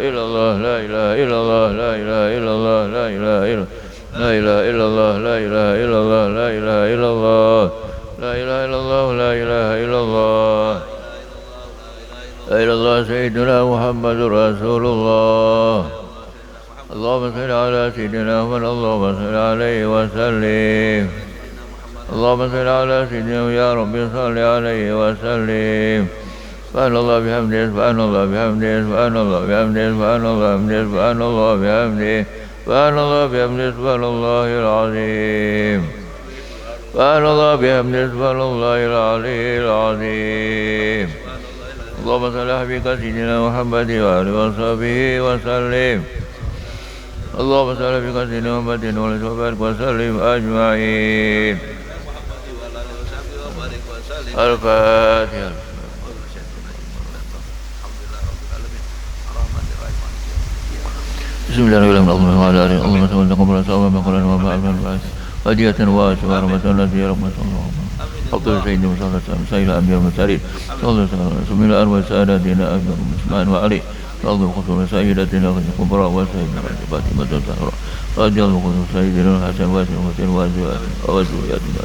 إله إلا الله. لا إله إلا الله. لا إله إلا الله. لا إله إلا لا إله إلا الله. لا إله إلا الله. لا إله إلا الله. لا إله إلا الله. لا إله إلا الله. لا إله إلا الله. سيدنا محمد رسول الله. اللهم صل على سيدنا محمد. اللهم صل عليه وسلم. اللهم صل على سيدنا يا رب صل عليه وسلم. سبحان الله بحمده. سبحان الله بحمده. سبحان الله بحمده. سبحان الله بحمده. سبحان الله بحمده. سبحان الله بحمده. سبحان الله العظيم. سبحان الله بحمده. سبحان الله العلي العظيم. اللهم صل على حبيبك سيدنا محمد وآله وصحبه وسلم. اللهم صل على حبيبك سيدنا محمد وآله وصحبه وسلم أجمعين. الفاتحة. بسم الله الرحمن الرحيم. اللهم صل على قبر سوا ما قرن وما عمل هدية واسعة ورحمة التي رحمة الله. حفظ سيدنا صلى الله عليه وسلم سيد الأنبياء والمرسلين صلى الله عليه وسلم. بسم الله أرواح سادتنا أبي عثمان وعلي رضي الله عنهم. سيدتنا الكبرى وسيدنا فاطمة الزهراء رضي الله عنهم. سيدنا الحسن وحسين وزوجاتنا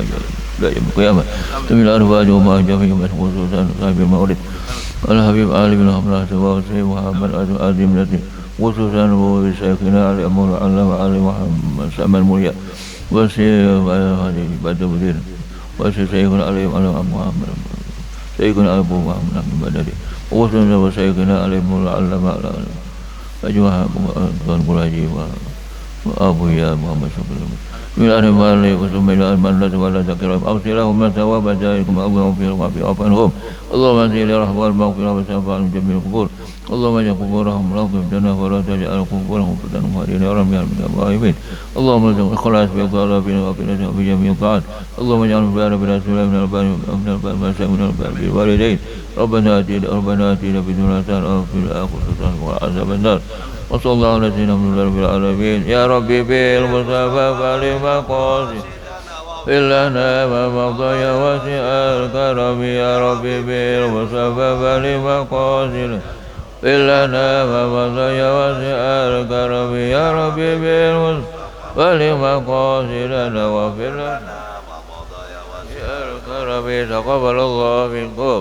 لا يوم القيامة. بسم الله أرواح وما جميع خصوصا صاحب المولد الحبيب علي بن حمراء وسيد محمد أزمنته خصوصا وشيخنا علي أمور علم علي محمد سلمان المولياء وسيد هذه بدر بدر وسيدنا علي محمد سيدنا أبو محمد بدري وسيدنا وسيدنا علي أمور علم أجمع أبو القراجي وأبو يا محمد صلى الله عليه وسلم. بسم الله الرحمن الرحيم. وسم الله من لا ولا ذكرهم أغفر لهم ما ثواب ذلكم أولهم في وفي عفوهم. اللهم انزل رحمة المغفرة وسنفع من جميع القبور. اللهم اجعل قبورهم رغم جنة ولا تجعل قبورهم فتنة مهدين يا رب العالمين. اللهم ارزق الخلاص في ضلالنا وفي جميع الطاعات. اللهم اجعل بنا بلا سلام من البار من البار بالوالدين. ربنا آتنا في الدنيا حسنة وفي الآخرة حسنة وعذاب النار. وصلى الله على سيدنا محمد رب العالمين. يا ربي بالمصطفى فلمقاصد إلنا ما مضى يا واسع الكرم. يا ربي بالمصطفى فلمقاصد إلنا ما مضى يا واسع الكرم. يا ربي بالمصطفى فلمقاصدنا واغفر لنا يا الكرم. تقبل الله منكم.